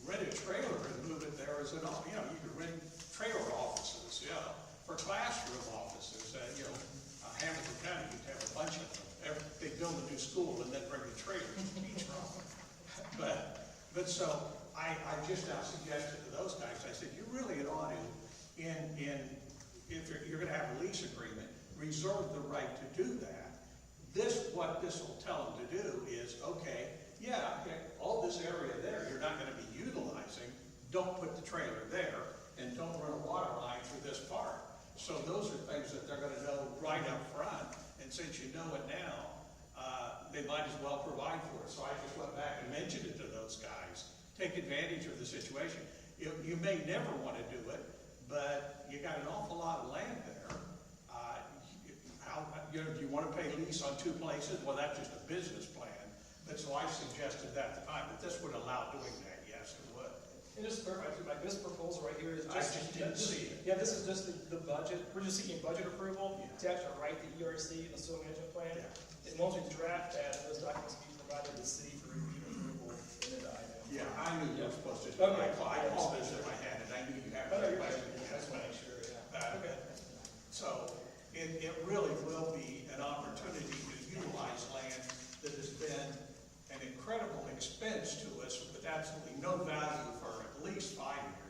rent a trailer and move it there as an, you could rent trailer offices, for classroom offices, Hamilton County, you'd have a bunch of them. They build a new school and then bring the trailers to each room. But so, I just now suggested to those guys, I said, you really ought to, if you're gonna have a lease agreement, reserve the right to do that. What this will tell them to do is, okay, all this area there, you're not gonna be utilizing, don't put the trailer there, and don't run a water line through this part. So those are things that they're gonna know right up front, and since you know it now, they might as well provide for it. So I just went back and mentioned it to those guys. Take advantage of the situation. You may never want to do it, but you got an awful lot of land there. Do you want to pay lease on 2 places? Well, that's just a business plan. But so I suggested that at the time, that this would allow doing that. Yes, it would. And just to clarify too, like this proposal right here here is I just. just didn't see it. Yeah, this is just the budget, we're just seeking budget approval Yeah. to actually write the ERC and the soil management plan. Yeah. And once we draft that, those documents will be provided to the city for review and approval, and then the item. Yeah, I knew you were supposed to, Okay. I called this in my head, and I knew you had Oh, no, a you're right, question. I just wanna make sure, yeah. Okay. So, it really will be an opportunity to utilize land that has been an incredible expense to us with absolutely no value for at least 5 years,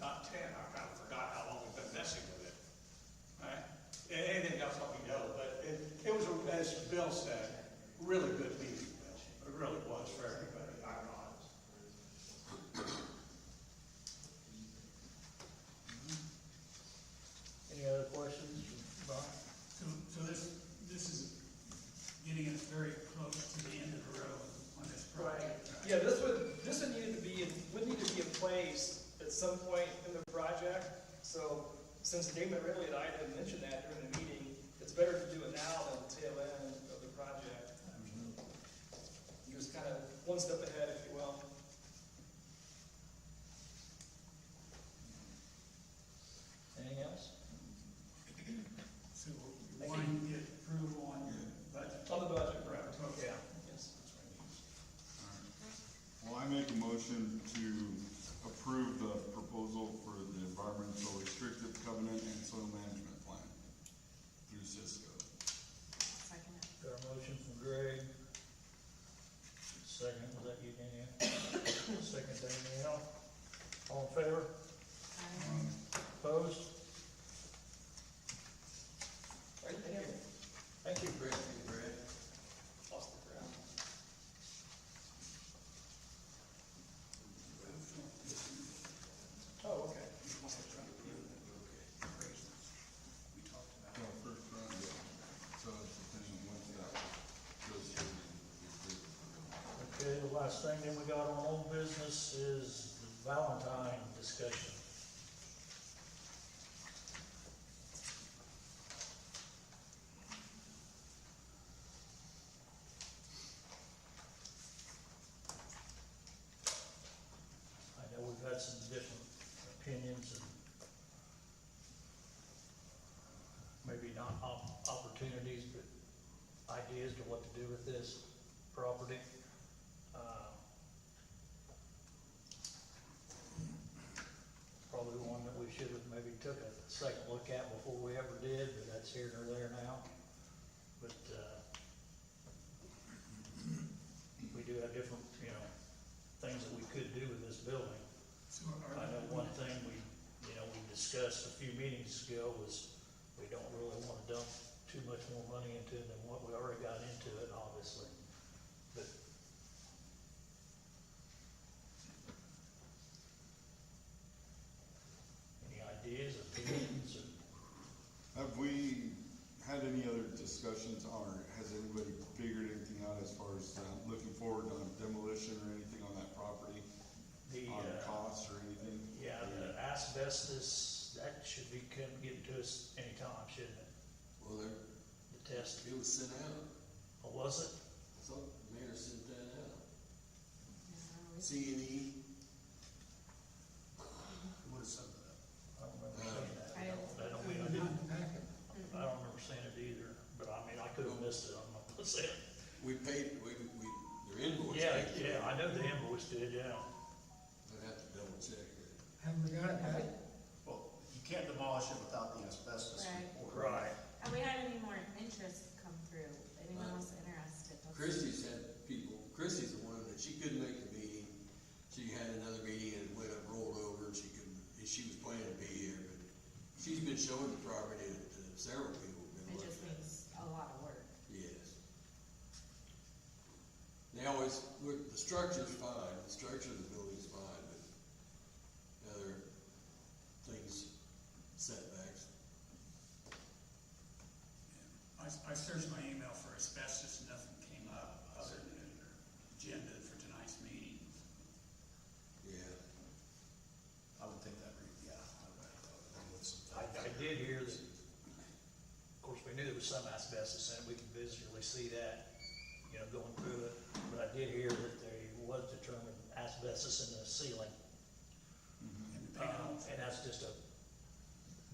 not 10, I kind of forgot how long we've been messing with it. Right? And anything else, let me know, but it was, as Bill said, really good meeting, Bill. It really was for everybody, I'm honest. Any other questions, Brian? So this is getting us very close to the end of the road on this project. right? Yeah, this would need to be in place at some point in the project. So since Damon Ridley and I had mentioned that during the meeting, it's better to do it now than the tail end of the project. He was kind of one step ahead, if you will. Anything else? So we're wanting to get approval on your budget. On the budget, correct? Okay. Yes. Well, I make a motion to approve the proposal for the environmental restrictive covenant and soil management plan through Cisco. Second. Got a motion from Greg. Second, was that you, Danielle? Second, Danielle. All in favor? Opposed? Right, thank you. Thank you. Brett, Brett. Lost the ground. Oh, okay. We talked about. Well, first round, yeah. So it's the thing that once that goes through, we approve it. Okay, the last thing that we got on old business is the Valentine discussion. I know we've had some different opinions and maybe not opportunities, but ideas to what to do with this property. Probably one that we should have maybe took a second look at before we ever did, but that's here nor there now. But, we do have different, things that we could do with this building. So I know one thing we discussed a few meetings ago was we don't really wanna dump too much more money into it than what we already got into it, obviously. But any ideas, opinions, or? Have we had any other discussions, or has anybody figured anything out as far as looking forward on demolition or anything on that property? On costs or anything? Yeah, the asbestos, that should be getting to us anytime, shouldn't it? Well, The test, it was sent out. or was it? I thought the mayor sent that out. No, C&E. What is some of that? I don't remember seeing that. I don't- I don't, Not in the packet. I don't remember seeing it either, but I mean, I could have missed it, I'm not gonna say it. We paid, their invoice. Yeah, paid for it. yeah, I know the invoice did, yeah. I'd have to double check it. Haven't we got it back? Well, you can't demolish it without the asbestos Right. report. Right. And we had any more interest come through, anyone was interested? let's- Christie's had people, Christie's the one that she couldn't make the meeting. She had another meeting and went up, rolled over, and she was planning to be here, but she's been showing the property to several people. Been It looking just at it. needs a lot of work. Yes. They always, look, the structure's fine, the structure of the building's fine, but other things, setbacks. I searched my email for asbestos, and nothing came up other than your agenda for tonight's meeting. Yeah. I would think that, yeah. I would some- I did hear that, of course, we knew there was some asbestos in it, we could visually see that, going through it. But I did hear that there was determined asbestos in the ceiling. And And that's just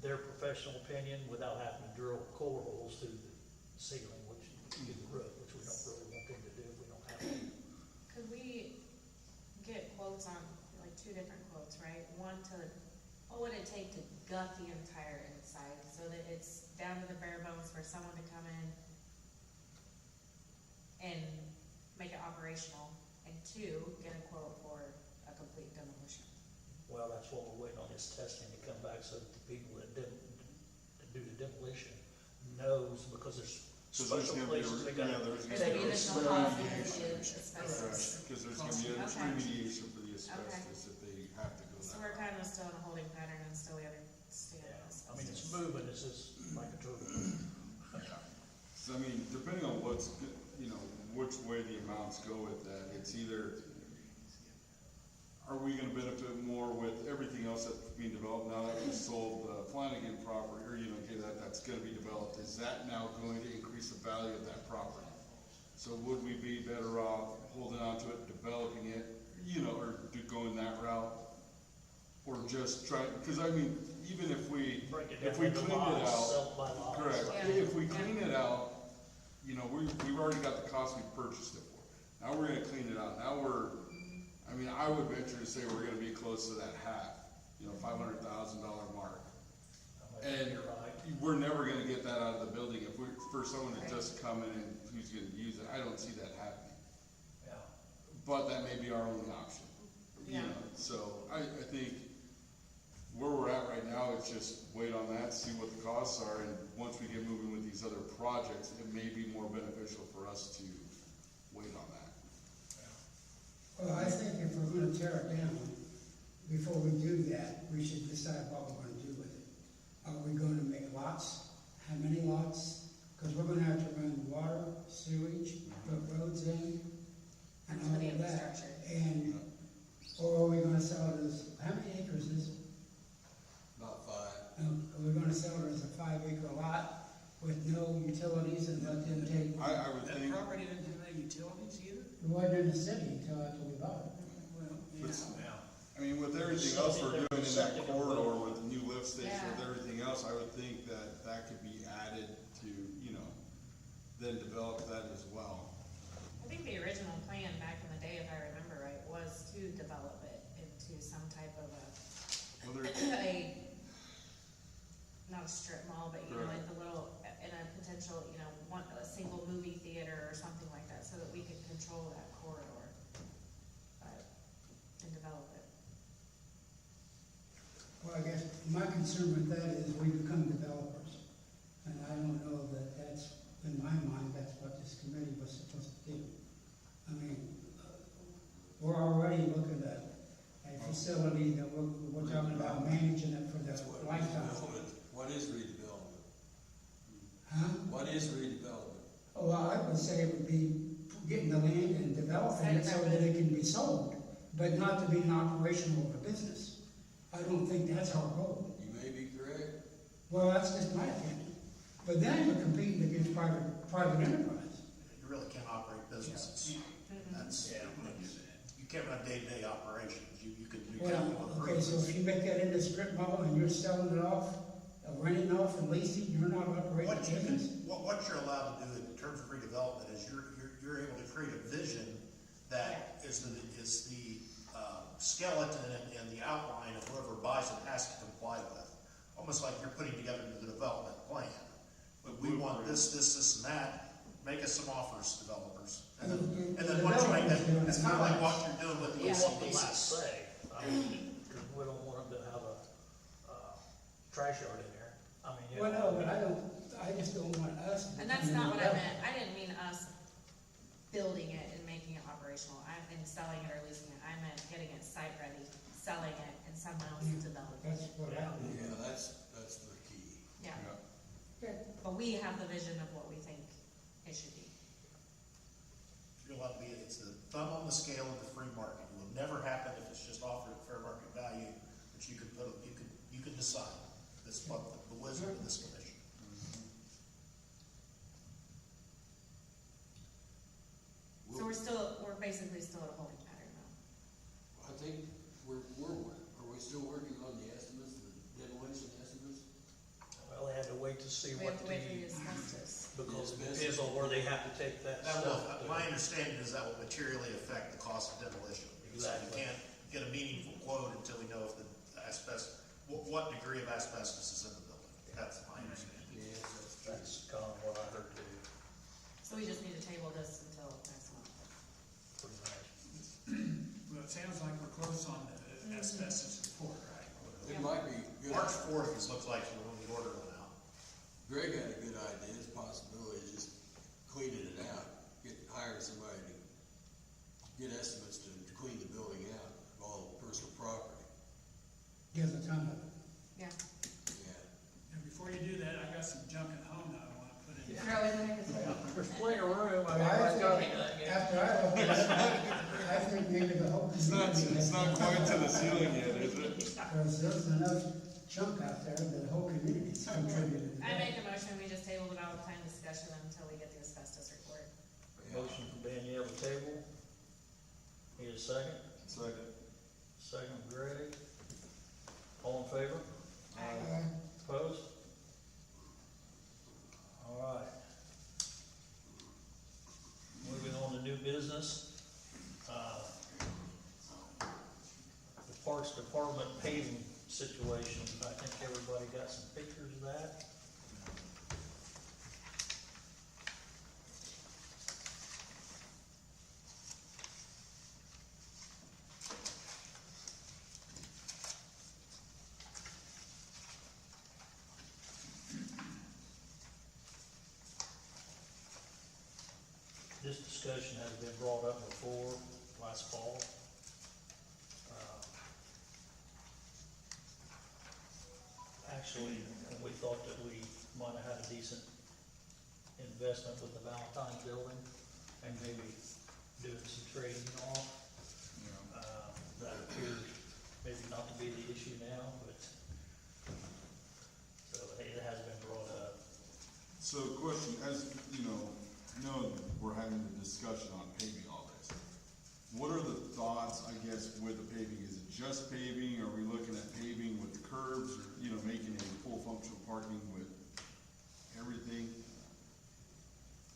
their professional opinion without having to drill core holes through the ceiling, which, through the roof, which we don't really want them to do if we don't have to. Could we get quotes on, like, two different quotes, right? One to, what would it take to gut the entire inside so that it's down to the bare bones for someone to come in and make it operational? And two, get a quote for a complete demolition. Well, that's what we're waiting on, this testing to come back so that the people that do the demolition knows, because there's So there's special gonna be, places they yeah, gotta. there's There's gonna gonna be be additional cost for remediation. the asbestos. Because there's gonna be Okay. remediation for the asbestos if they have to go So that we're route. kind of still in a holding pattern until we understand Yeah, this. I mean, it's moving, it's just like a turtle. So, I mean, depending on what's, you know, which way the amounts go with that, it's either, are we gonna benefit more with everything else that's being developed now that we sold the Flanagan property, or, you know, okay, that's gonna be developed, is that now going to increase the value of that property? So would we be better off holding on to it, developing it, you know, or going that route? Or just try, because I mean, even if we, Break it if down we into cleaned it lots, out, sell it by lots. correct, Yeah. if we clean it out, you know, we've already got the cost we purchased it for. Now we're gonna clean it out, now I mean, I would venture to say we're gonna be close to that half, you know, $500,000 mark. And You're right. we're never gonna get that out of the building if for someone to just come in and who's gonna use it, I don't see that happening. Yeah. But that may be our only option, you Yeah. know, so I think where we're at right now is just wait on that, see what the costs are, and once we get moving with these other projects, it may be more beneficial for us to wait on that. Well, I think if we're gonna tear it down, before we do that, we should decide what we're gonna do with it. Are we gonna make lots? How many lots? Because we're gonna have to run water, sewage, put roads in, and For all the of that. infrastructure. And, or are we gonna sell it as, how many acres is it? About 5. Are we gonna sell it as a 5-acre lot with no utilities and let them take, I would That think, property didn't have any utilities either? it wasn't in the city until after we bought it. Well, But- yeah. I mean, with everything else we're doing in that Septic and corridor road. with the new lift station, Yeah. with everything else, I would think that that could be added to, you know, then develop that as well. I think the original plan back in the day, if I remember right, was to develop it into some type of Whether, not a strip mall, but you know, like the little, in a potential, you know, a single movie theater or something like that, so that we could control that corridor. And develop it. Well, I guess my concern with that is we become developers. And I don't know that that's, in my mind, that's what this committee was supposed to do. I mean, we're already looking at a facility that we're talking about managing it for the That's what lifetime. redevelopment, what is redevelopment? Huh? What is redevelopment? Oh, well, I would say it would be getting the land and developing it so that it can be sold, but not to be an operational of a business. I don't think that's our goal. You may be correct. Well, that's just my opinion. But then you're competing against private enterprise. You really can't operate businesses. That's, you can't run day-to-day operations. You could do capital Well, okay, so improvements. if you make that into strip mall and you're selling it off, renting off and leasing, you're not operating What you can, business? what you're allowed to do in terms of redevelopment is you're able to create a vision that is the skeleton and the outline of whoever buys it has to comply with. Almost like you're putting together the development plan. But we want this, and that, make us some offers, developers. And then once you make that, it's kind of like what you're doing with the Yeah. We want the last ACDC. say, I mean, because we don't want them to have a, trash yard in there. I mean, you Well, know. no, but I just don't want us to. And that's become not what I developers. meant, I didn't mean us building it and making it operational, and selling it or leasing it, I meant getting it site ready, selling it, and someone else developing That's it. what I. Yeah, that's the key. Yeah, Okay. but we have the vision of what we think it should be. You're allowed to be, it's the thumb on the scale of the free market. It will never happen if it's just offered at fair market value, but you can decide. That's what the wisdom of this commission. So we're basically still at a holding pattern though. I think we're, are we we still working on the estimates, the demolition estimates? Well, they had to wait to see We what have to wait for the asbestos. because it depends on where they have to take that That will, stuff. my understanding is that will materially affect the cost of demolition. So we Exactly. can't get a meaningful quote until we know if the asbestos, what degree of asbestos is in the building. That's my understanding. Yes, that's true. That's kind of what I heard too, So we just need to table this until next month. pretty much. Well, it sounds like we're close on the asbestos report, right? It might be good. March 4th is, looks like when the order went out. Greg had a good idea, it's a possibility, just cleaning it out, hiring somebody to get estimates to clean the building out of all the personal property. Gives a ton of it. Yeah. Yeah. And before you do that, I got some junk at home that I wanna put in. Throw in there. There's plenty of room, I mean, I I got think, anything. after I looked at it, I think maybe the whole community. It's not quite to the ceiling yet, is it? There's enough chunk out there that the whole community's contributed to I that. make a motion, we just table the Valentine discussion until we get the asbestos report. Motion from Danielle to table. Need a second? Second. Second, Greg. All in favor? Aye. Opposed? All right. Moving on to new business. The Parks Department paving situation, I think everybody got some pictures of that. This discussion has been brought up before, last fall. Actually, we thought that we might have had a decent investment with the Valentine's building and maybe doing some trading off. That appears maybe not to be the issue now, but, so it has been brought up. So question, as you know we're having the discussion on paving all this. What are the thoughts, I guess, with the paving? Is it just paving? Are we looking at paving with the curbs or, making a full functional parking with everything?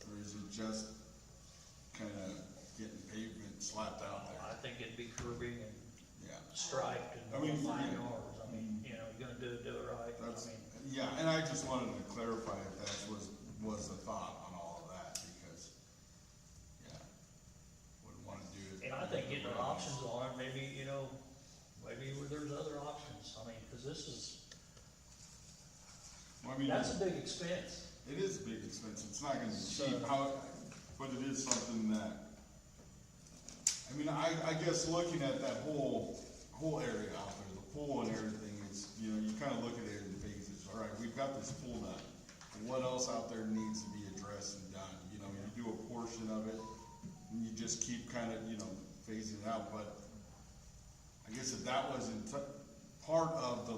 Or is it just kind of getting pavement slapped out there? I think it'd be curbing and Yeah. striped and I mean, fine yeah. yards. I mean, you're gonna do it right. That's, I mean, yeah, and I just wanted to clarify if that was the thought on all of that, because, yeah, wouldn't wanna do it. and I think getting our options on it, maybe, maybe there's other options. I mean, cause this is, Well, I mean, that's a big expense. it is a big expense, it's not gonna be So- cheap, but it is something that, I guess looking at that whole area out there, the pool and everything, it's, you kinda look at it in phases. All right, we've got this pool done, what else out there needs to be addressed and done? You do a portion of it, and you just keep kinda, phasing it out, but I guess if that wasn't part of the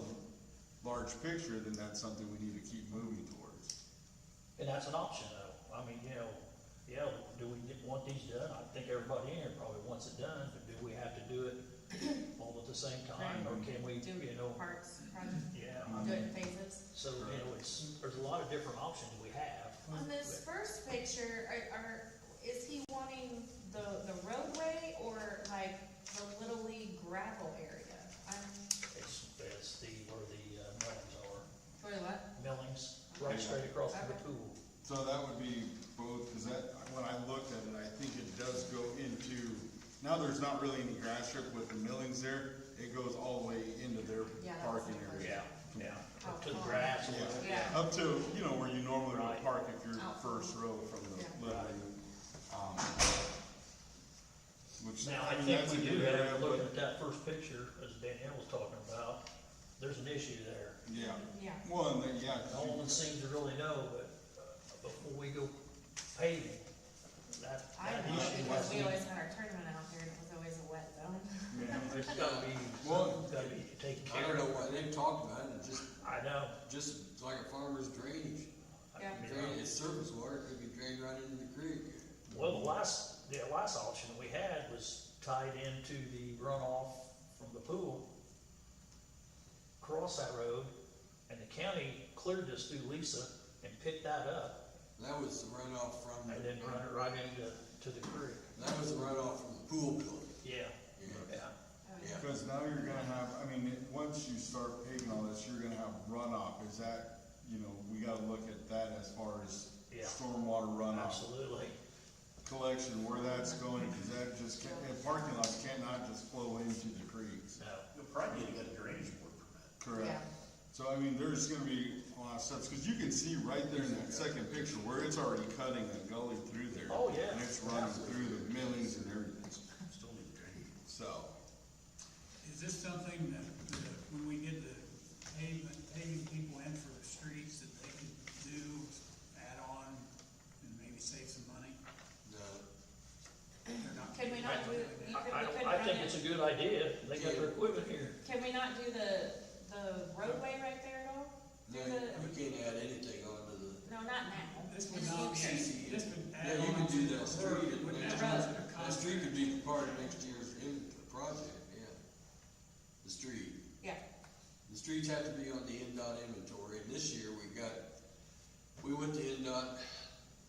large picture, then that's something we need to keep moving towards. And that's an option though. I mean, yeah, do we want these done? I think everybody in here probably wants it done, but do we have to do it all at the same time, or can we, Do parks project, yeah, do it in phases. so, there's a lot of different options we have. On this first picture, is he wanting the roadway or like the Little League gravel area? It's where the millings are. For what? Millings, right straight across from the Okay. pool. So that would be both, cause when I looked at it, I think it does go into, now there's not really any grass strip with the millings there, it goes all the way into their Yeah, that's parking the area. Yeah, Oh, up to the far. grass. Yeah. Up to, where you normally would Right. park if you're Oh. first row from the Yeah. living. Which, Now, I mean, think that's a we good do area, have, but- looking at that first picture, as Danielle was talking about, there's an issue there. Yeah, Yeah. well, and then, yeah. 'cause No one seems to really know, but before we go paving, that I issue know, because has we to always had our tournament out there and it was always a wet zone. there's gotta be, Well- something's gotta be taken I care don't know of. why they talked about it, I know. just like a farmer's drainage. Yeah. It's surface water, it could be drained right into the creek. Well, the last option that we had was tied into the runoff from the pool. cross that road, and the county cleared this through Lisa and picked that up, That was the runoff from, and then run it right into the creek. that was the runoff from the pool building. Yeah. Yeah. Yeah. Yeah. Because now you're gonna have, I mean, once you start paving all this, you're gonna have runoff, is that, you know, we gotta look at that as far as Yeah. stormwater runoff Absolutely. collection, where that's going, because that just can't, parking lots cannot just flow into the creeks. No. You'll probably need to get a drainage board permit. Yeah. Correct. So I mean, there's gonna be a lot of steps, because you can see right there in that second picture where it's already cutting a gully through there. Oh, yeah. And it's running through the millings and everything, Still need a drainage board. so. Is this something that, when we get the paving people in for the streets, that they can do, add on, and maybe save some money? No. They're not- Can we not do, you could, we could I run think it, it's a good idea, they got their equipment here. can we not do the roadway right there at all? No, you can't add anything onto the, No, not now. This would not be, CC. this would yeah, add you on can to do the that road, street, it wouldn't next add on to year, the that street could contract. be part of next year's project, yeah. The street. Yeah, The streets have to be on the NDOT inventory, and this year we went to NDOT,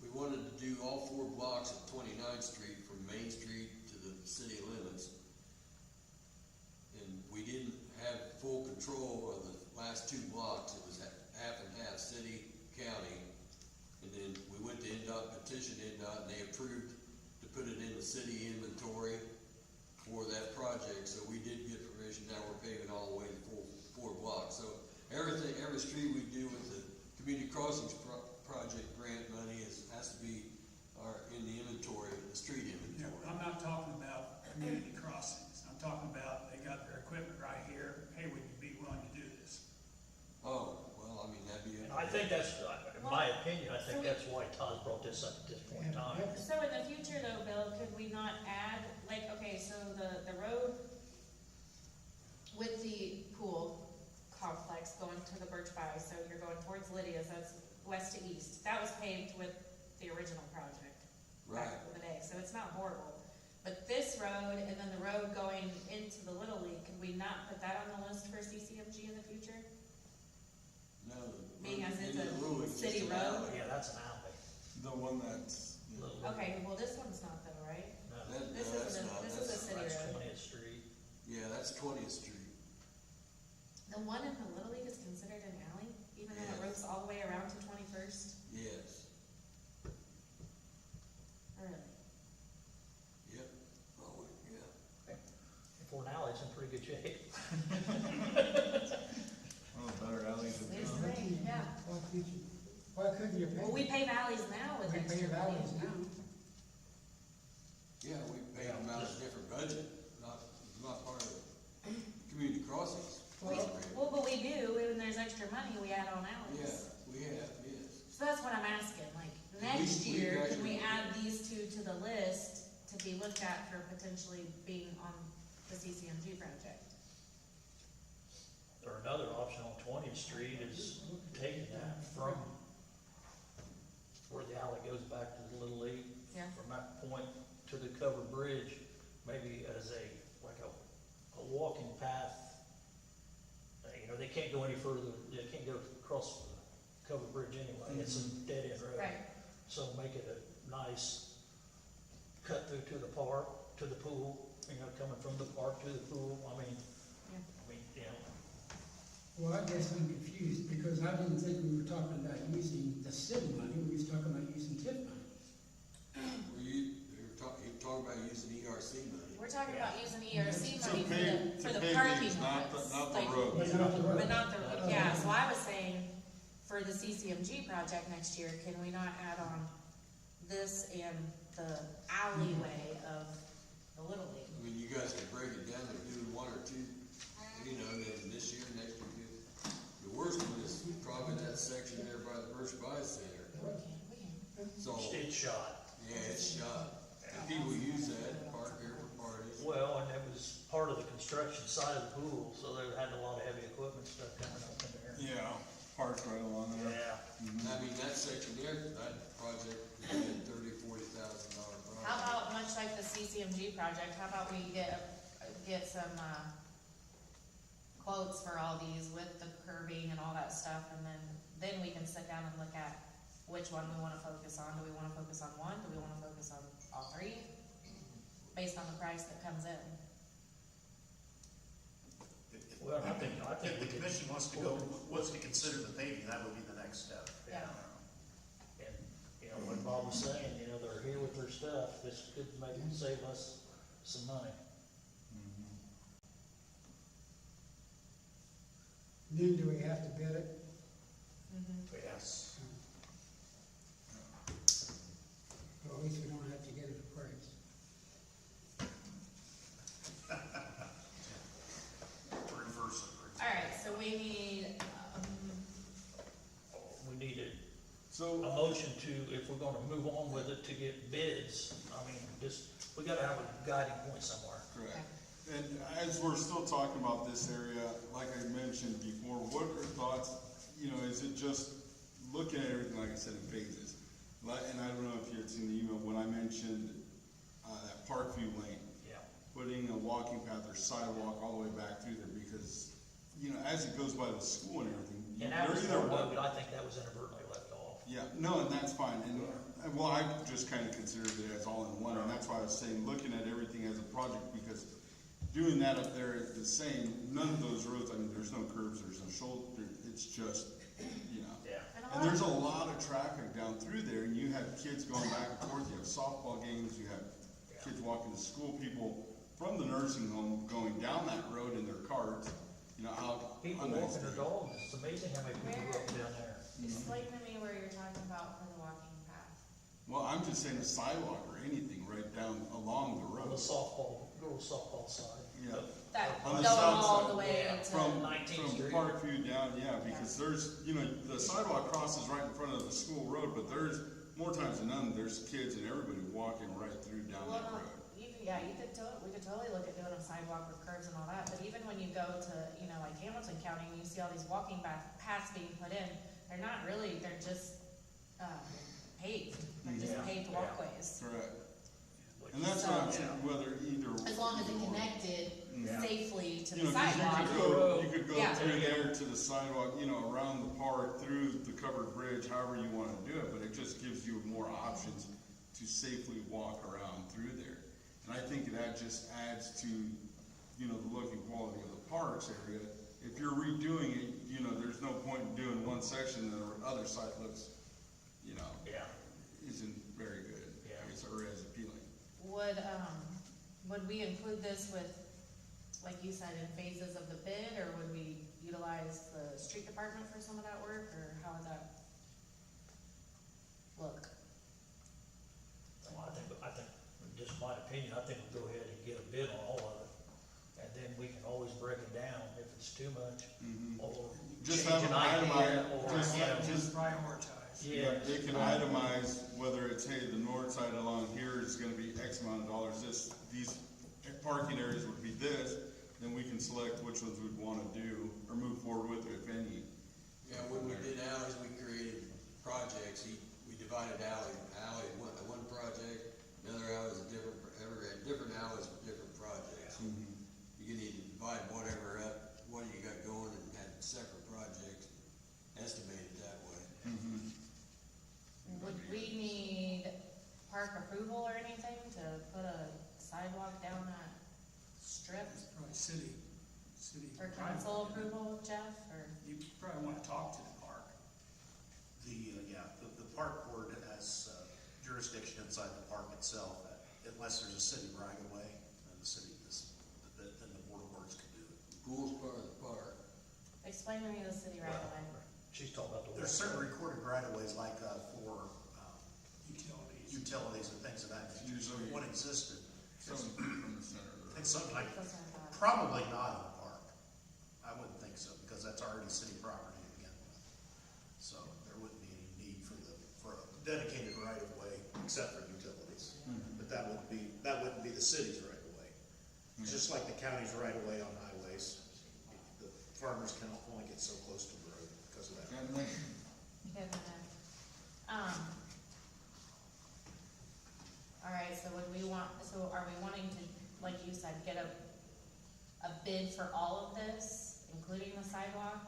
we wanted to do all 4 blocks of 29th Street from Main Street to the city limits. And we didn't have full control of the last 2 blocks, it was half and half, city, county. And then we went to NDOT, petitioned NDOT, and they approved to put it in the city inventory for that project, so we did get permission, now we're paving all the way to 4 blocks. So every street we do with the community crossings project grant money has to be in the inventory, the street You know, inventory. I'm not talking about community crossings, I'm talking about, they got their equipment right here, hey, would you be willing to do this? Oh, well, I mean, that'd be. And I think that's, in my opinion, I think that's why Todd brought this up at this point in time. so in the future though, Bill, could we not add, like, okay, so the road with the pool complex going to the Birch Valley, so you're going towards Lydia's, that's west to east. That was paved with the original project Right. back in the day, so it's not horrible. But this road and then the road going into the Little League, could we not put that on the list for CCMG in the future? No. Being as it's in the rule, a it's city just an road? alley. Yeah, that's an alley. The one that's, Little- Okay, well, this one's not though, right? No, This No, is that's not, this is a that's, city that's road. 20th Street. yeah, that's 20th Street. The one in the Little League is considered an alley, even though it Yeah. routes all the way around to 21st? Yes, Really? yep, oh, yeah. If we're an alley, it's in pretty good shape. one of the better alleys in There's town. the thing, yeah. Why couldn't you pay? Well, we pave alleys now with We pay extra money. valleys now. Yeah, we paid them out of a different budget, not part of community crossings. Well, but we do, when there's extra money, we add on Yeah, alleys. we have, yes. So that's what I'm asking, like, Yeah, next we year, can actually- we add these two to the list to be looked at for potentially being on the CCMG project? Or another option on 20th Street is taking that from where the alley goes back to the Little League. Yeah. From that point to the covered bridge, maybe as like a walking path. You know, they can't go any further, they can't go across the covered bridge anyway, it's a dead end road. Right, So make it a nice cut through to the park, to the pool, you know, coming from the park to the pool, yeah. you know, Well, I guess I'm confused, because I didn't think we were talking about using the city money, we was talking about using TIF money. You're talking about using ERC money. We're talking about using ERC To money pay- for to the pay parking these, not lots. the like- road. But not the road. But not the, yeah, so I was saying, for the CCMG project next year, can we not add on this and the alleyway of the Little League? I mean, you guys can break it down and do 1 or 2, you know, then this year, next year. The worst one is probably that section there by the Birch Bay Center. We can. So, it's shot. yeah, it's shot. And people use that, park there for parties. Well, and it was part of the construction side of the pool, so they had a lot of heavy equipment stuff coming up in there. Yeah, parked right along there. Yeah, And I mean, that section there, that project could be a $30,000-$40,000 project. How about, much like the CCMG project, how about we get some, quotes for all these with the curbing and all that stuff, and then we can sit down and look at which one we wanna focus on. Do we wanna focus on one? Do we wanna focus on all three? Based on the price that comes in. Well, I think If we the could. commission wants to consider the paving, that would be the next step. Yeah. And, you know, what Bob was saying, you know, they're here with their stuff, this could maybe save us some money. Then do we have to bid it? Yes. Well, at least we don't have to get it appraised. Reverse it. Alright, so we need, We need a So, motion to, if we're gonna move on with it, to get bids. I mean, just, we gotta have a guiding point somewhere. correct. And as we're still talking about this area, like I mentioned before, what are your thoughts? You know, is it just looking at everything, like I said, in phases? And I don't know if you had seen the email, when I mentioned, that Parkview Lane, Yeah. putting a walking path or sidewalk all the way back through there, because, you know, as it goes by the school and everything, And that was they're either one, but I think that was inadvertently left off. yeah, no, and that's fine, and, well, I just kinda considered it as all in one, and that's why I was saying, looking at everything as a project, because doing that up there is the same, none of those roads, I mean, there's no curves, there's no shoulder, it's just, you know. Yeah. And there's a lot of traffic down through there, and you have kids going back and forth, you have softball games, you have kids walking to school, people from the nursing home going down that road in their carts, you know, out. People on walking their Main Street. dogs, it's amazing how many people go up and down there. explain to me where you're talking about for the walking path. Well, I'm just saying a sidewalk or anything right down along the On the road. girls softball side. Yeah. That On going the south all side, the way yeah, to. From 19th Street. Parkview down, yeah, because there's, you know, the sidewalk crosses right in front of the school road, but there's, more times than none, there's kids and everybody walking right through down Well, that no, road. we could totally look at doing a sidewalk with curbs and all that, but even when you go to, you know, like Hamilton County, and you see all these walking paths being put in, they're not really, they're just, paved, they're just Yeah, paved yeah. walkways. Correct. And that's what I'm So- saying, whether either. As long as it connected Yeah. safely to You the know, 'cause sidewalk. you could go Yeah. through there to the sidewalk, you know, around the park, through the covered bridge, however you wanna do it, but it just gives you more options to safely walk around through there. And I think that just adds to, you know, the look and quality of the parks area. If you're redoing it, you know, there's no point in doing one section and the other side looks, you know, Yeah. isn't very good. Yeah. I guess, or as appealing. Would we include this with, like you said, in phases of the bid, or would we utilize the street department for some of that work, or how would that look? Well, I think, just my opinion, I think we'll go ahead and get a bid on all of it. And then we can always break it down if it's too much, or Just change have an an idea, itemized- or, just- you know, just- Prioritize. yeah. They can itemize whether it's, hey, the north side along here is gonna be X amount of dollars, these parking areas would be this, then we can select which ones we'd wanna do, or move forward with, if any. Yeah, when we did alleys, we created projects, we divided alley, one project, another alley is a different alleys with different projects. You can either divide whatever up, what you got going and have separate projects, estimate it that way. Would we need park approval or anything to put a sidewalk down that strip? It's probably city. Or council approval, Jeff, or? You probably wanna talk to the park. The park board has jurisdiction inside the park itself, unless there's a city right of way, then then the board of works can do it. Pool's part of the park. Explain to me the city right away. She's talking about the. There's certain recorded right of ways, like, for, Utilities. utilities and things of that nature. So one existed, From the center of the I think something like, That's what I thought. probably not in the park. I wouldn't think so, because that's already city property to begin with. So there wouldn't be any need for a dedicated right of way, except for utilities. But that wouldn't be the city's right of way. It's just like the county's right of way on highways. The farmers can only get so close to the road because of that. And then, Okay, all right, so are we wanting to, like you said, get a bid for all of this? including the sidewalk,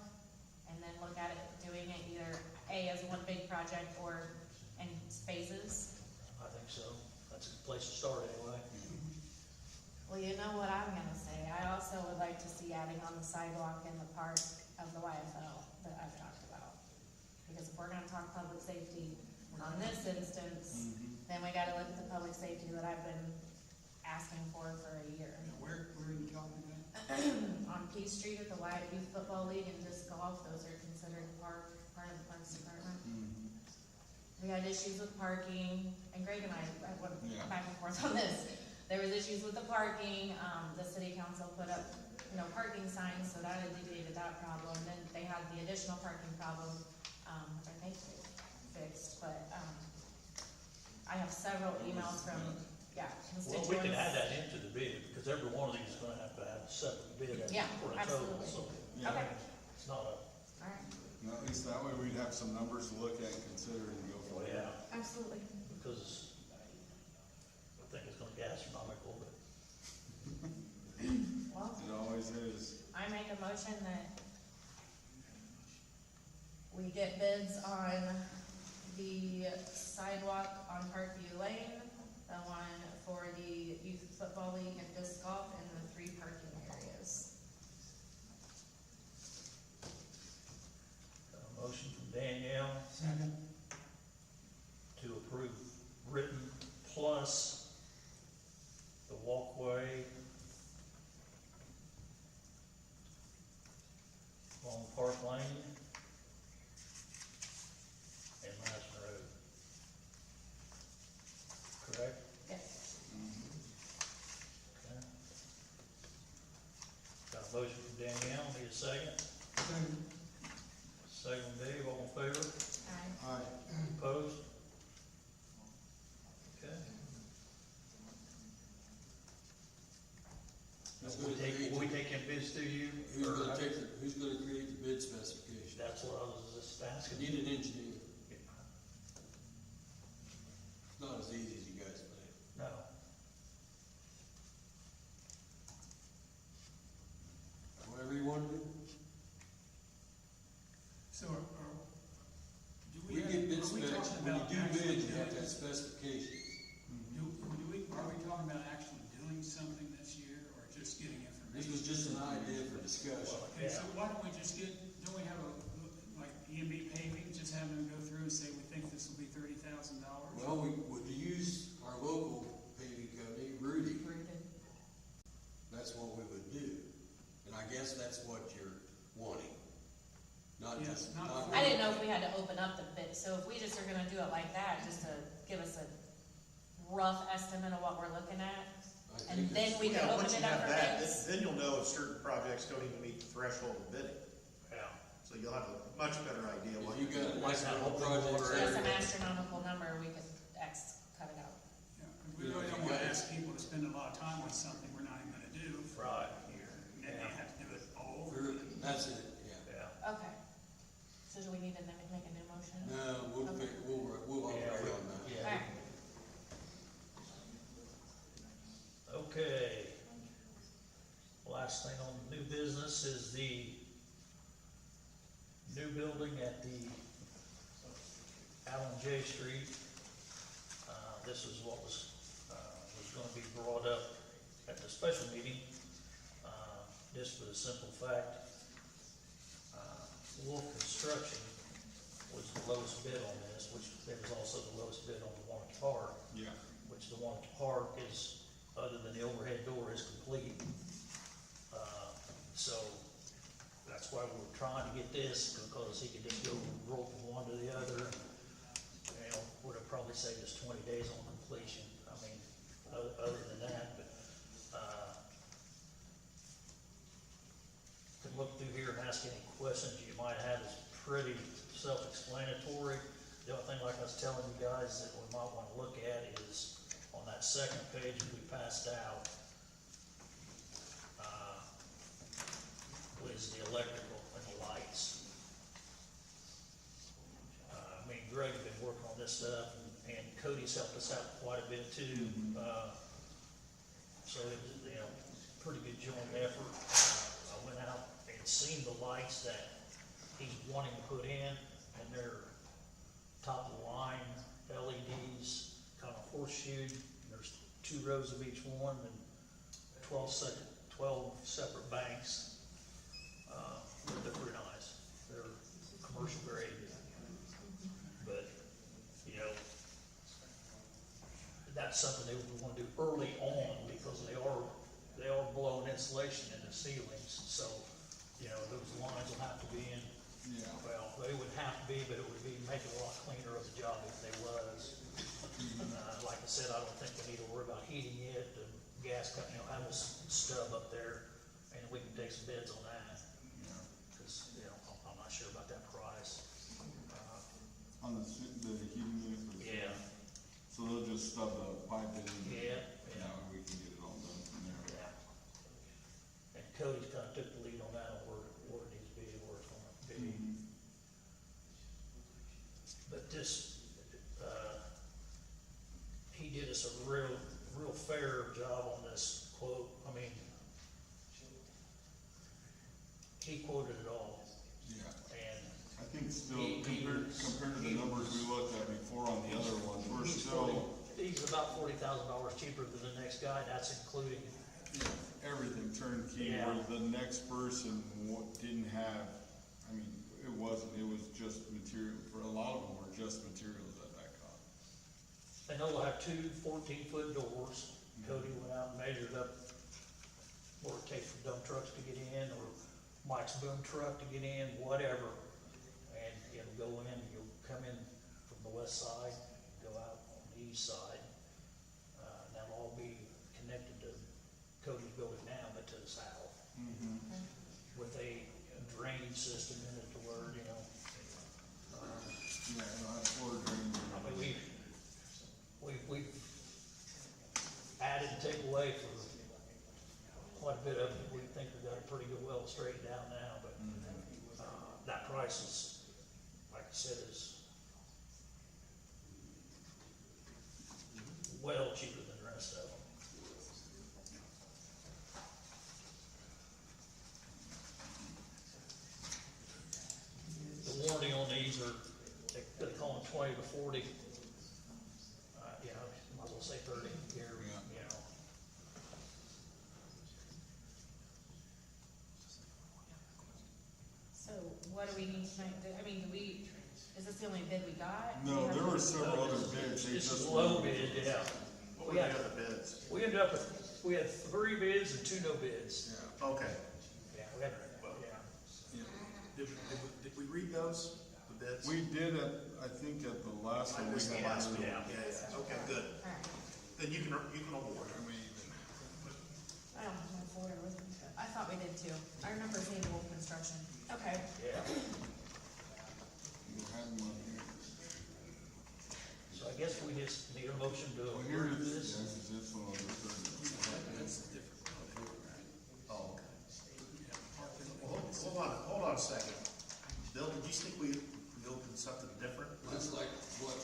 and then look at it, doing it either A, as one big project, or in phases. I think so. That's a good place to start anyway. Well, you know what I'm gonna say, I also would like to see adding on the sidewalk in the park of the YFL that I've talked about. Because if we're gonna talk public safety on this instance, then we gotta look at the public safety that I've been asking for a year. Where are you talking about? On P Street at the Wyatt Youth Football League and disc golf, those are considered part of the Parks Department. We had issues with parking, and Greg and I went Yeah. back and forth on this. There was issues with the parking, the city council put up, parking signs, so that alleviated that problem. Then they had the additional parking problem, which I think they fixed, but, I have several emails from, Well, we can add that into the bid, because every one of these is gonna have to have a separate bid Yeah, for a total, absolutely. so. Yeah. Okay. It's not a, Alright, And at least that way we'd have some numbers to look at and consider and go well, from there. yeah, absolutely. because I think it's gonna be astronomical, but Well, It always is. I make a motion that we get bids on the sidewalk on Parkview Lane, the one for the youth football league and disc golf, and the 3 parking areas. got a motion from Danielle Second. to approve written plus the walkway along Park Lane and Madison Road. Correct? Yes. Okay. Got a motion from Danielle, need a second? Second. Second from Dave, all in favor? Aye. Aye. Opposed? Okay. Will we take them bids through you? Who's or- gonna who's gonna create the bid specification? That's what I was just asking. Need an engineer. It's not as easy as you guys think. No. Whatever you wanna do. So, do We we have, get bid are we specs, talking when you about do actually bids, you have to doing, have specifications. are we talking about actually doing something this year, or just getting information? This was just an idea for discussion. Okay, so why don't we just don't we have like EMB paving, just have them go through and say, we think this will be $30,000? Well, we would use our local paving company, Rudy, that's what we would do. And I guess that's what you're wanting, not Yes, just, not not. for- I didn't know if we had to open up the bid, so if we just are gonna do it like that, just to give us a rough estimate of what we're looking at, I think and then that's- we can Yeah, open once you it up have for that, bids. then you'll know if certain projects don't even meet the threshold of bidding. Yeah. So you'll have a much better idea what. If you got Like nice that little open projects water Just there, an astronomical number, we could cut it out. Yeah, we really don't wanna ask people to spend a lot of time on something we're not even gonna do for Right. a year, and then they have to do it all over. we're- that's it, yeah. Yeah. Okay. So do we need to make a new motion? No, we'll Yeah, operate on that. yeah. Alright, Okay. Last thing on new business is the new building at the Allen J Street. This is what was gonna be brought up at the special meeting, just for the simple fact, Wolf Construction was the lowest bid on this, which there was also the lowest bid on the one at Park, Yeah. which the one at Park is, other than the overhead door, is complete. So, that's why we were trying to get this, because he could just go roll from one to the other. Would have probably saved us 20 days on completion, I mean, other than that, but, can look through here and ask any questions you might have, is pretty self-explanatory. The only thing, like I was telling you guys, that we might wanna look at is, on that second page that we passed out, was the electrical and the lights. Me and Greg have been working on this stuff, and Cody's helped us out quite a bit too. So it was, pretty good joint effort. I went out and seen the lights that he's wanting to put in, and they're top of the line LEDs, kind of horseshoe. There's 2 rows of each one, and 12 separate banks. They're pretty nice. They're commercial grade. But, you know, that's something that we want to do early on, because they are blowing insulation in the ceilings. So, you know, those lines will have to be in. Yeah. Well, they wouldn't have to be, but it would be, make it a lot cleaner of the job if they was. Like I said, I don't think we need to worry about heating it. The gas company will have a stub up there, and we can take some bids on that. Because, you know, I'm not sure about that price. On the heating unit for the. Yeah. So they'll just stub the pipe in. Yeah, yeah. And we can get it all done from there. Yeah. And Cody's kind of took the lead on that, on where it needs to be, where it's gonna be. But this, he did us a real fair job on this quote. I mean, he quoted it all, Yeah. and I think still, He- compared to the numbers we looked at before on the other ones, we're still, he's about $40,000 cheaper than the next guy. That's including, everything turnkey, Yeah. where the next person didn't have, I mean, it was just material, for a lot of them were just materials at that cost. I know we'll have 2 14-foot doors. Cody went out and measured up what it takes for dump trucks to get in, or Mike's boom truck to get in, whatever. And it'll go in, you'll come in from the west side, go out on the east side. And that'll all be connected to Cody's building now, but to the south. With a drainage system in it to where, you know, Yeah, it'll have floor drains. I mean, we've added and taken away for quite a bit of it. We think we've got a pretty good well straightened out now, but, that price is, like I said, is well cheaper than the rest of them. The warranty on these are, they call them 20 to 40. You know, might as well say 30 here, Yeah. you know. So what do we need tonight? I mean, is this the only bid we got? No, We have there to- were several other bids, they It's just. low bid, yeah. What were We the had- other bids? We ended up with, we had 3 bids and 2 no bids. Yeah. Okay. Yeah, we had, yeah. Did we read those, the bids? We did I think at the last I one. missed the last one. Yeah. Yeah, okay, good. All right. Then you can award. I mean, I don't have my folder with me, but I thought we did too. I remember Sable Construction. Okay. Yeah. we had them on here. So I guess we just need a motion to Well, here approve it is, this. yeah, 'cause this one was the third. That's different. Oh, okay. Well, hold on a second. Bill, did you think we opened something different? That's like what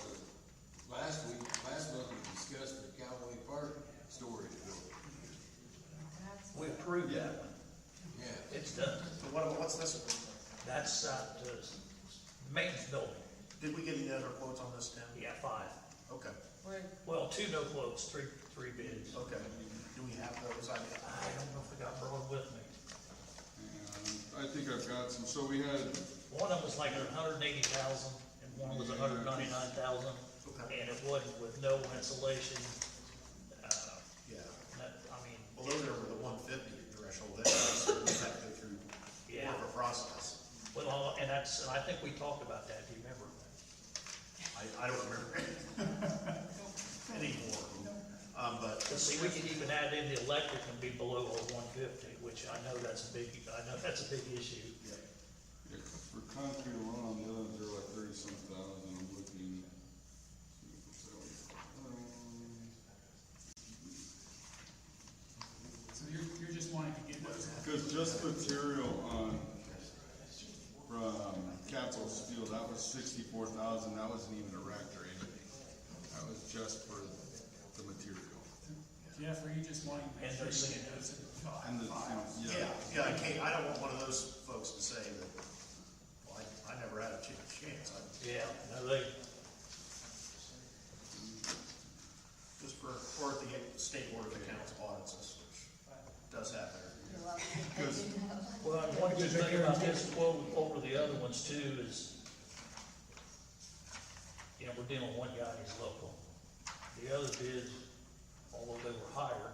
last month we discussed the Cowboy Park storage building. We approved that one. Yeah. It's done. So what's this one? That's, the maintenance building. Did we get any other quotes on this, Tim? Yeah, 5. Okay, Well, 2 no quotes, 3 bids. okay. Do we have those? I don't know if I got brought with me. And I think I've got some, so we had, One of them was like 180,000 and one was 199,000. Okay. And it wasn't with no insulation. Yeah. I mean, Well, those are the 150 threshold, so we have to go through Yeah. more of a process. well, and I think we talked about that, do you remember? I don't remember anymore. But But see, we could even add in the electric and be below our 150, which I know that's a big issue. yeah. yeah, for concrete alone, on the other ones, they're like 30-some thousand, I'm looking. So you're just wanting to get those. Cause just material on, from Capital Steel, that was 64,000, that wasn't even a rack or anything. That was just for the material. Jeff, are you just wanting to make And sure those you get those at 5? And the, Yeah, yeah, I don't want one of those folks to say that, well, I never had a chance. Yeah, no, they, Just for the State Board of Accounts audits us, which does happen. because well, and one good thing about this quote over the other ones too is, you know, we're dealing with one guy and he's local. The other bids, although they were higher,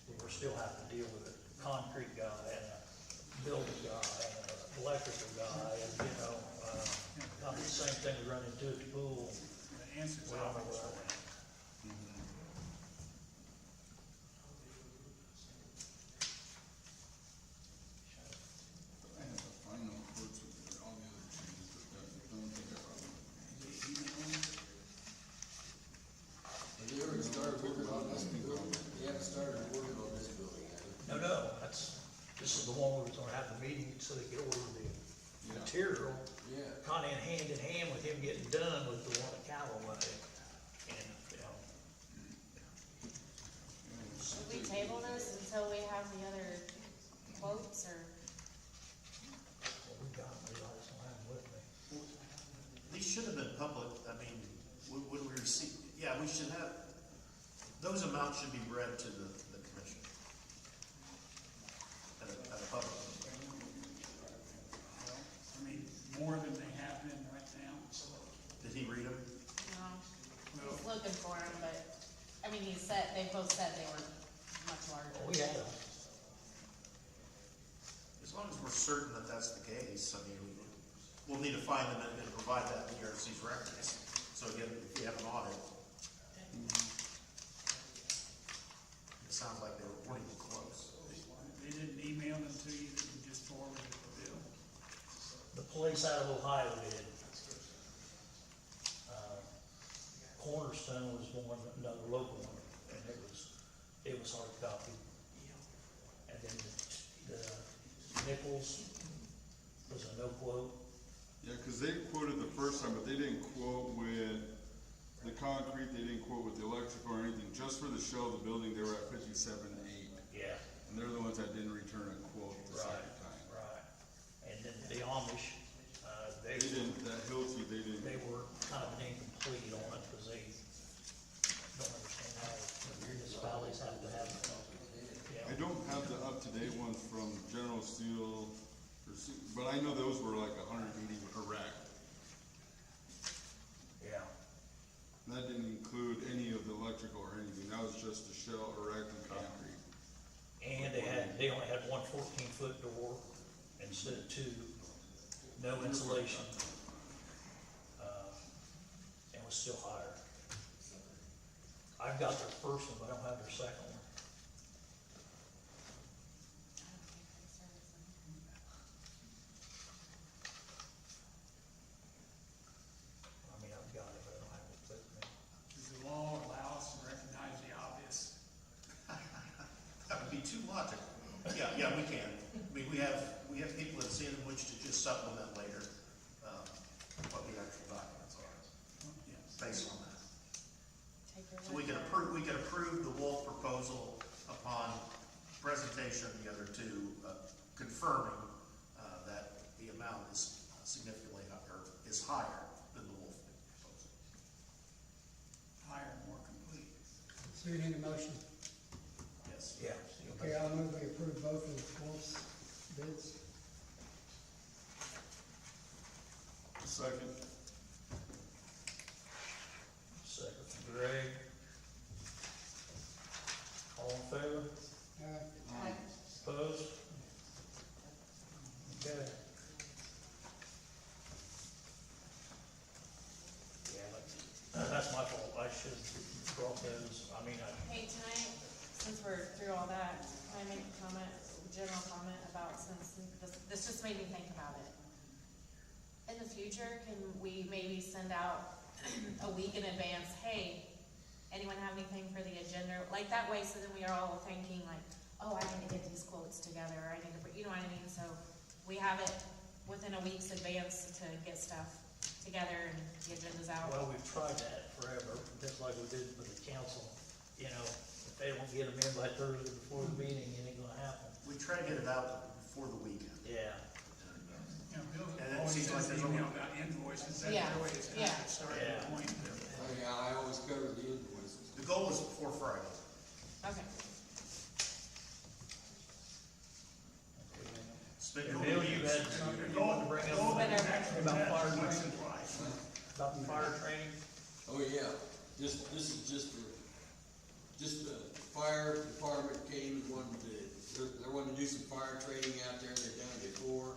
we were still have to deal with a concrete guy and a building guy and an electrical guy and, you know, not the same thing we run into at the pool. The answer's We don't know obvious. where- I have a final quotes with all the other changes, but I don't think I brought them. Have you already started working on this building? You haven't started working on this building yet? No, this is the one where we're gonna have the meeting so they can order the material. Yeah. Kinda in hand with him getting done with the one at Callaway. And, you know, Should we table this until we have the other quotes, or? well, we got them, I just don't have them with me. These should have been public, I mean, when we receive, yeah, we should have, those amounts should be read to the commission. At a public meeting. Well, I mean, more than they have been right now. Did he read them? No, he's looking for them, but, I mean, they both said they were much Well, larger. we had them. As long as we're certain that that's the case, I mean, we'll need to find them and provide that in the ERC's records. So again, if we have an audit, it sounds like they were pretty close. They didn't email them to you, they just forwarded the bill. The place out of Ohio did. Cornerstone was one, another local one, and it was hard copy. And then the Nichols was a no quote. Yeah, cause they quoted the first time, but they didn't quote with the concrete, they didn't quote with the electrical or anything, just for the shell of the building, they were at 57.8. Yeah. And they're the ones that didn't return a quote the Right, second time. right. And then the Amish, They didn't, that Hilti, they didn't. they were kind of incomplete on it because they don't understand how municipalities have to have. I don't have the up-to-date ones from General Steel, but I know those were like 180 a rack. Yeah. And that didn't include any of the electrical or anything, that was just the shell, erect, and concrete. And they only had one 14-foot door instead of two, no insulation. And was still higher. I've got their first one, but I don't have their second one. I mean, I've got it, but I don't have it with me. Does the law allow us to recognize the obvious? That would be too logical. Yeah, we can. I mean, we have people that see in which to just supplement later, what the actual documents are, Yes. based on that. Take your So word we can for it. approve the Wolf proposal upon presentation of the other two, confirming, that the amount is significantly, or is higher than the Wolf proposal. Higher, more complete. So you need a motion. Yes. Yeah. Okay, I'll move we approve both of Wolf's bids. Second. Second from Greg. All in favor? Opposed? Okay. Yeah, that's my fault, I should have brought those, I mean, Hey, tonight, since we're through all that, can I make a comment, general comment about, since this just made me think about it. In the future, can we maybe send out a week in advance, hey, anyone have anything for the agenda? Like that way, so then we are all thinking like, oh, I need to get these quotes together, I need to, you know what I mean? So we have it within a week's advance to get stuff together and the agenda's out. well, we've tried that forever, just like we did with the council. You know, if they don't get them in by Thursday before the meeting, it ain't gonna happen. try to get it out before the weekend. Yeah. You know, Bill And it always seems like sends there's an email only- about invoices, that's Yeah, really his kind yeah. of starting Yeah. point. Oh, yeah, I always cover the invoices. The goal is before Friday. Okay. And Bill, you had something you wanted to bring up about fire training? About the fire training? Oh, yeah, this is just the fire department came and wanted to, they're wanting to do some fire training out there, they've done it before,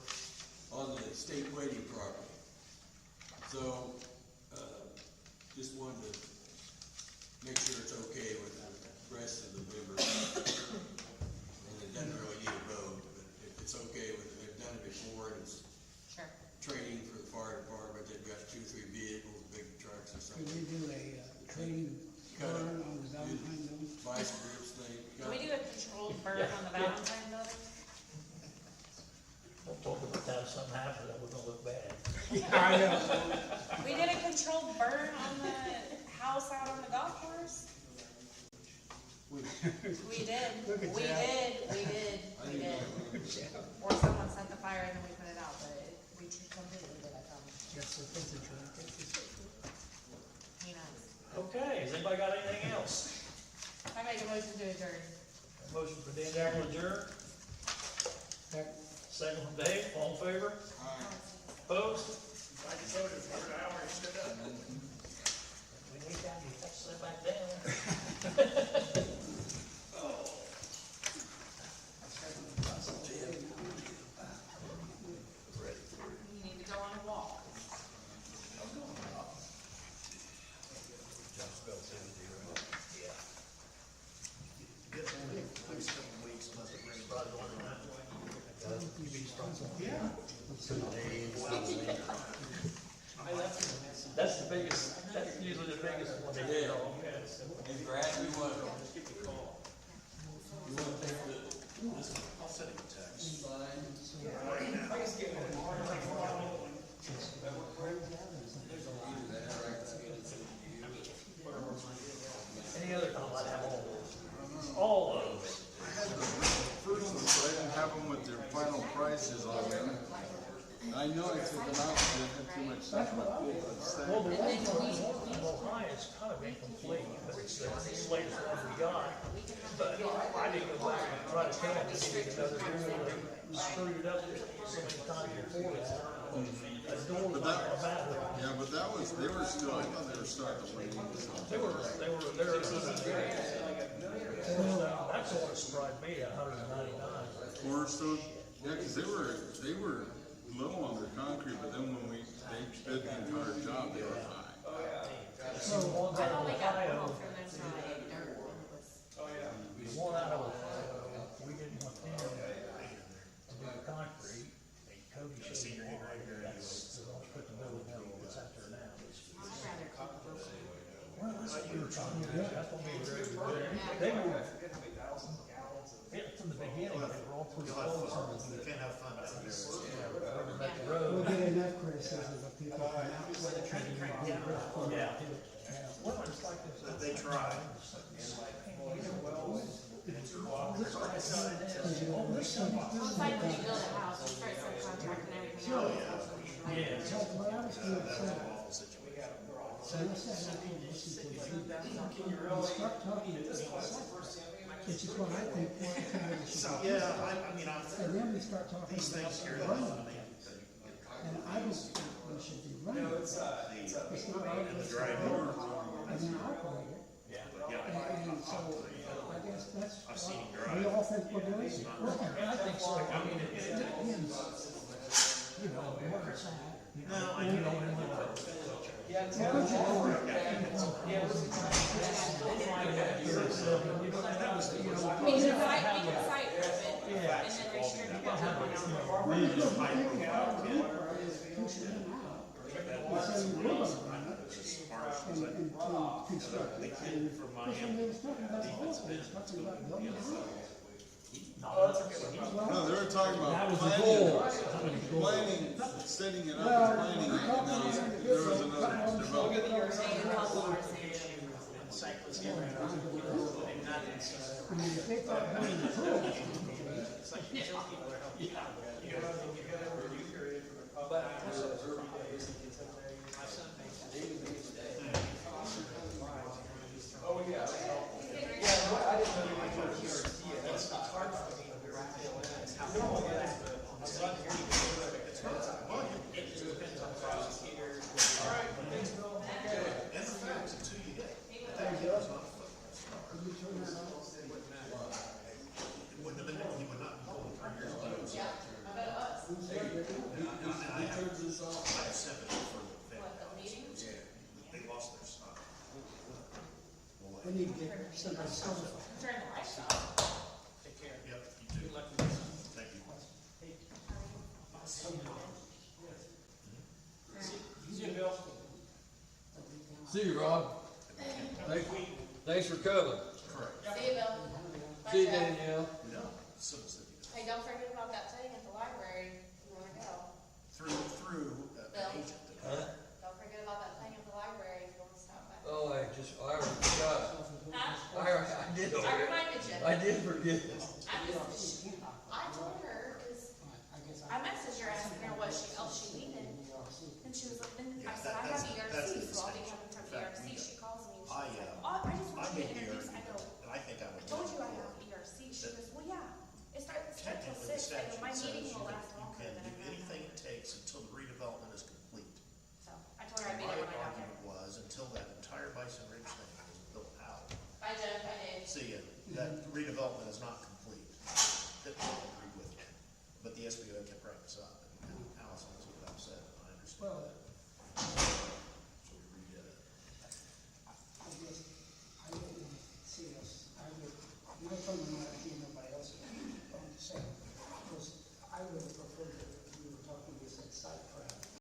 on the state waiting property. So, just wanted to make sure it's okay with the rest of the members. And it doesn't really need a vote, but if it's okay with it, they've done it before, and it's Sure. training for the fire department, they've got 2 or 3 vehicles, big trucks or Could something. we do a training burn on the Valentine building? Vice grips thing. Can we do a controlled burn on the Valentine building? Don't talk about that, if something happens, that would not look bad. I know. We did a controlled burn on the house out on the golf course. We did, Look at we that. did. Or someone set the fire and then we put it out, but we completely did it, Yes, so things are trying to take this. he knows. Okay, has anybody got anything else? I make a motion to adjourn. A motion for Dan Darrell adjourn, second from Dave, all in favor? Opposed? I just voted for an hour, it stood up. We need that, you have to sit back down. You need to go on a walk. Get only a couple weeks, must have been about That's the biggest, that's usually the biggest one they get on. Hey Brad, you want take I'll send him a text. Any other time I'd have all of them. First ones, I didn't have them with their final prices on them. I know I took them out, because I had too much stuff in my pool, but Well, the it's one from Ohio is kind of incomplete, but it's the latest one we got. But I didn't go back and try to tell them to get another door, they screwed it up so many times before that. A door was not a battery. yeah, but that was, they were still, I thought they were starting to wait. They're that's the one that surprised me, $199. Cornerstone, yeah, because they were low on their concrete, but then when they bid the entire job, they were high. So the ones out I've of only got Ohio, one from this side, dirt, and it was, the one out of Ohio, we didn't want them to do the concrete. Cody showed me one, that's, as long as put the building up, it's out there now. I'd rather keep it open. Well, that's what we were trying to do, that's what we were ready to do. They were, from the beginning, they were all pretty close on You can't have fun out there. the We'll road. get enough criticism of people from outside trying to make it work. Yeah. Well, it's like this. They try. Well, it's like when you build a house, you start subcontracting everything else. Yeah. So what I was gonna say, Awful situation. so let's say I can listen to you. When you start talking about site, which is what I think we should do. Yeah, I mean, And then we start talking these about things here, running. I mean, And I just think we should be running. It's not our, the driving. and then operate it. And so I guess that's I've seen him what we drive. all think we're doing. Working. And I think so, I mean, it Depends. You know, where it's at. No, I You know, know. and what- Yeah, Well, good job. I mean, we can site rip it, and then restrict it to one No, they were talking That about was the planning, goal. planning, setting it up and planning it, and there was another development. I mean, if they thought running the pool, Oh, yeah. Yeah, what I didn't know you were doing ERC, it's not hard for me to understand how normal it is, but I'm glad to hear you do it. It depends on the prosecutor. All right, thanks, Bill. Okay. And the fact is, until you get, that kid was not a football. Can you turn that off? It wouldn't have been, he would not be going 3 years ago. Yeah, I bet it was. Who's that? And I have 7 for the family. What, the meeting? They lost their son. We need to get somebody certified. Turn the lights off. Take care. Yep, you do. Good luck. Thank you. See you, Bill. See you, Rob. Thanks for coming. Correct. See you, Bill. Bye, See you, Jeff. Danielle. No, Civil City. Hey, don't forget about that thing at the library, if you wanna go. Through, Bill. an agent. Don't forget about that thing at the library, if you wanna stop by. Oh, I already forgot. Huh? I did I reminded you. I did forget. I told her, cause I messaged her asking her what else she needed, and she was like, I said, I have ERC, so I'll be coming from ERC, she calls me, and she's like, oh, I just want you to introduce, I go, And I think I I would. told you I have ERC, she goes, well, yeah, it starts till Technically, the 6, and my statute meeting says will you last longer can than do an hour. anything it takes until the redevelopment is complete. So, I told her I'd be My there when I got there. argument was, until that entire Bison Ridge thing was built out, Bye, Jeff, I did. see, that redevelopment is not complete. That I agree with you. But the SBO kept bringing this up, and Allison was a bit upset, and I understand Well, that.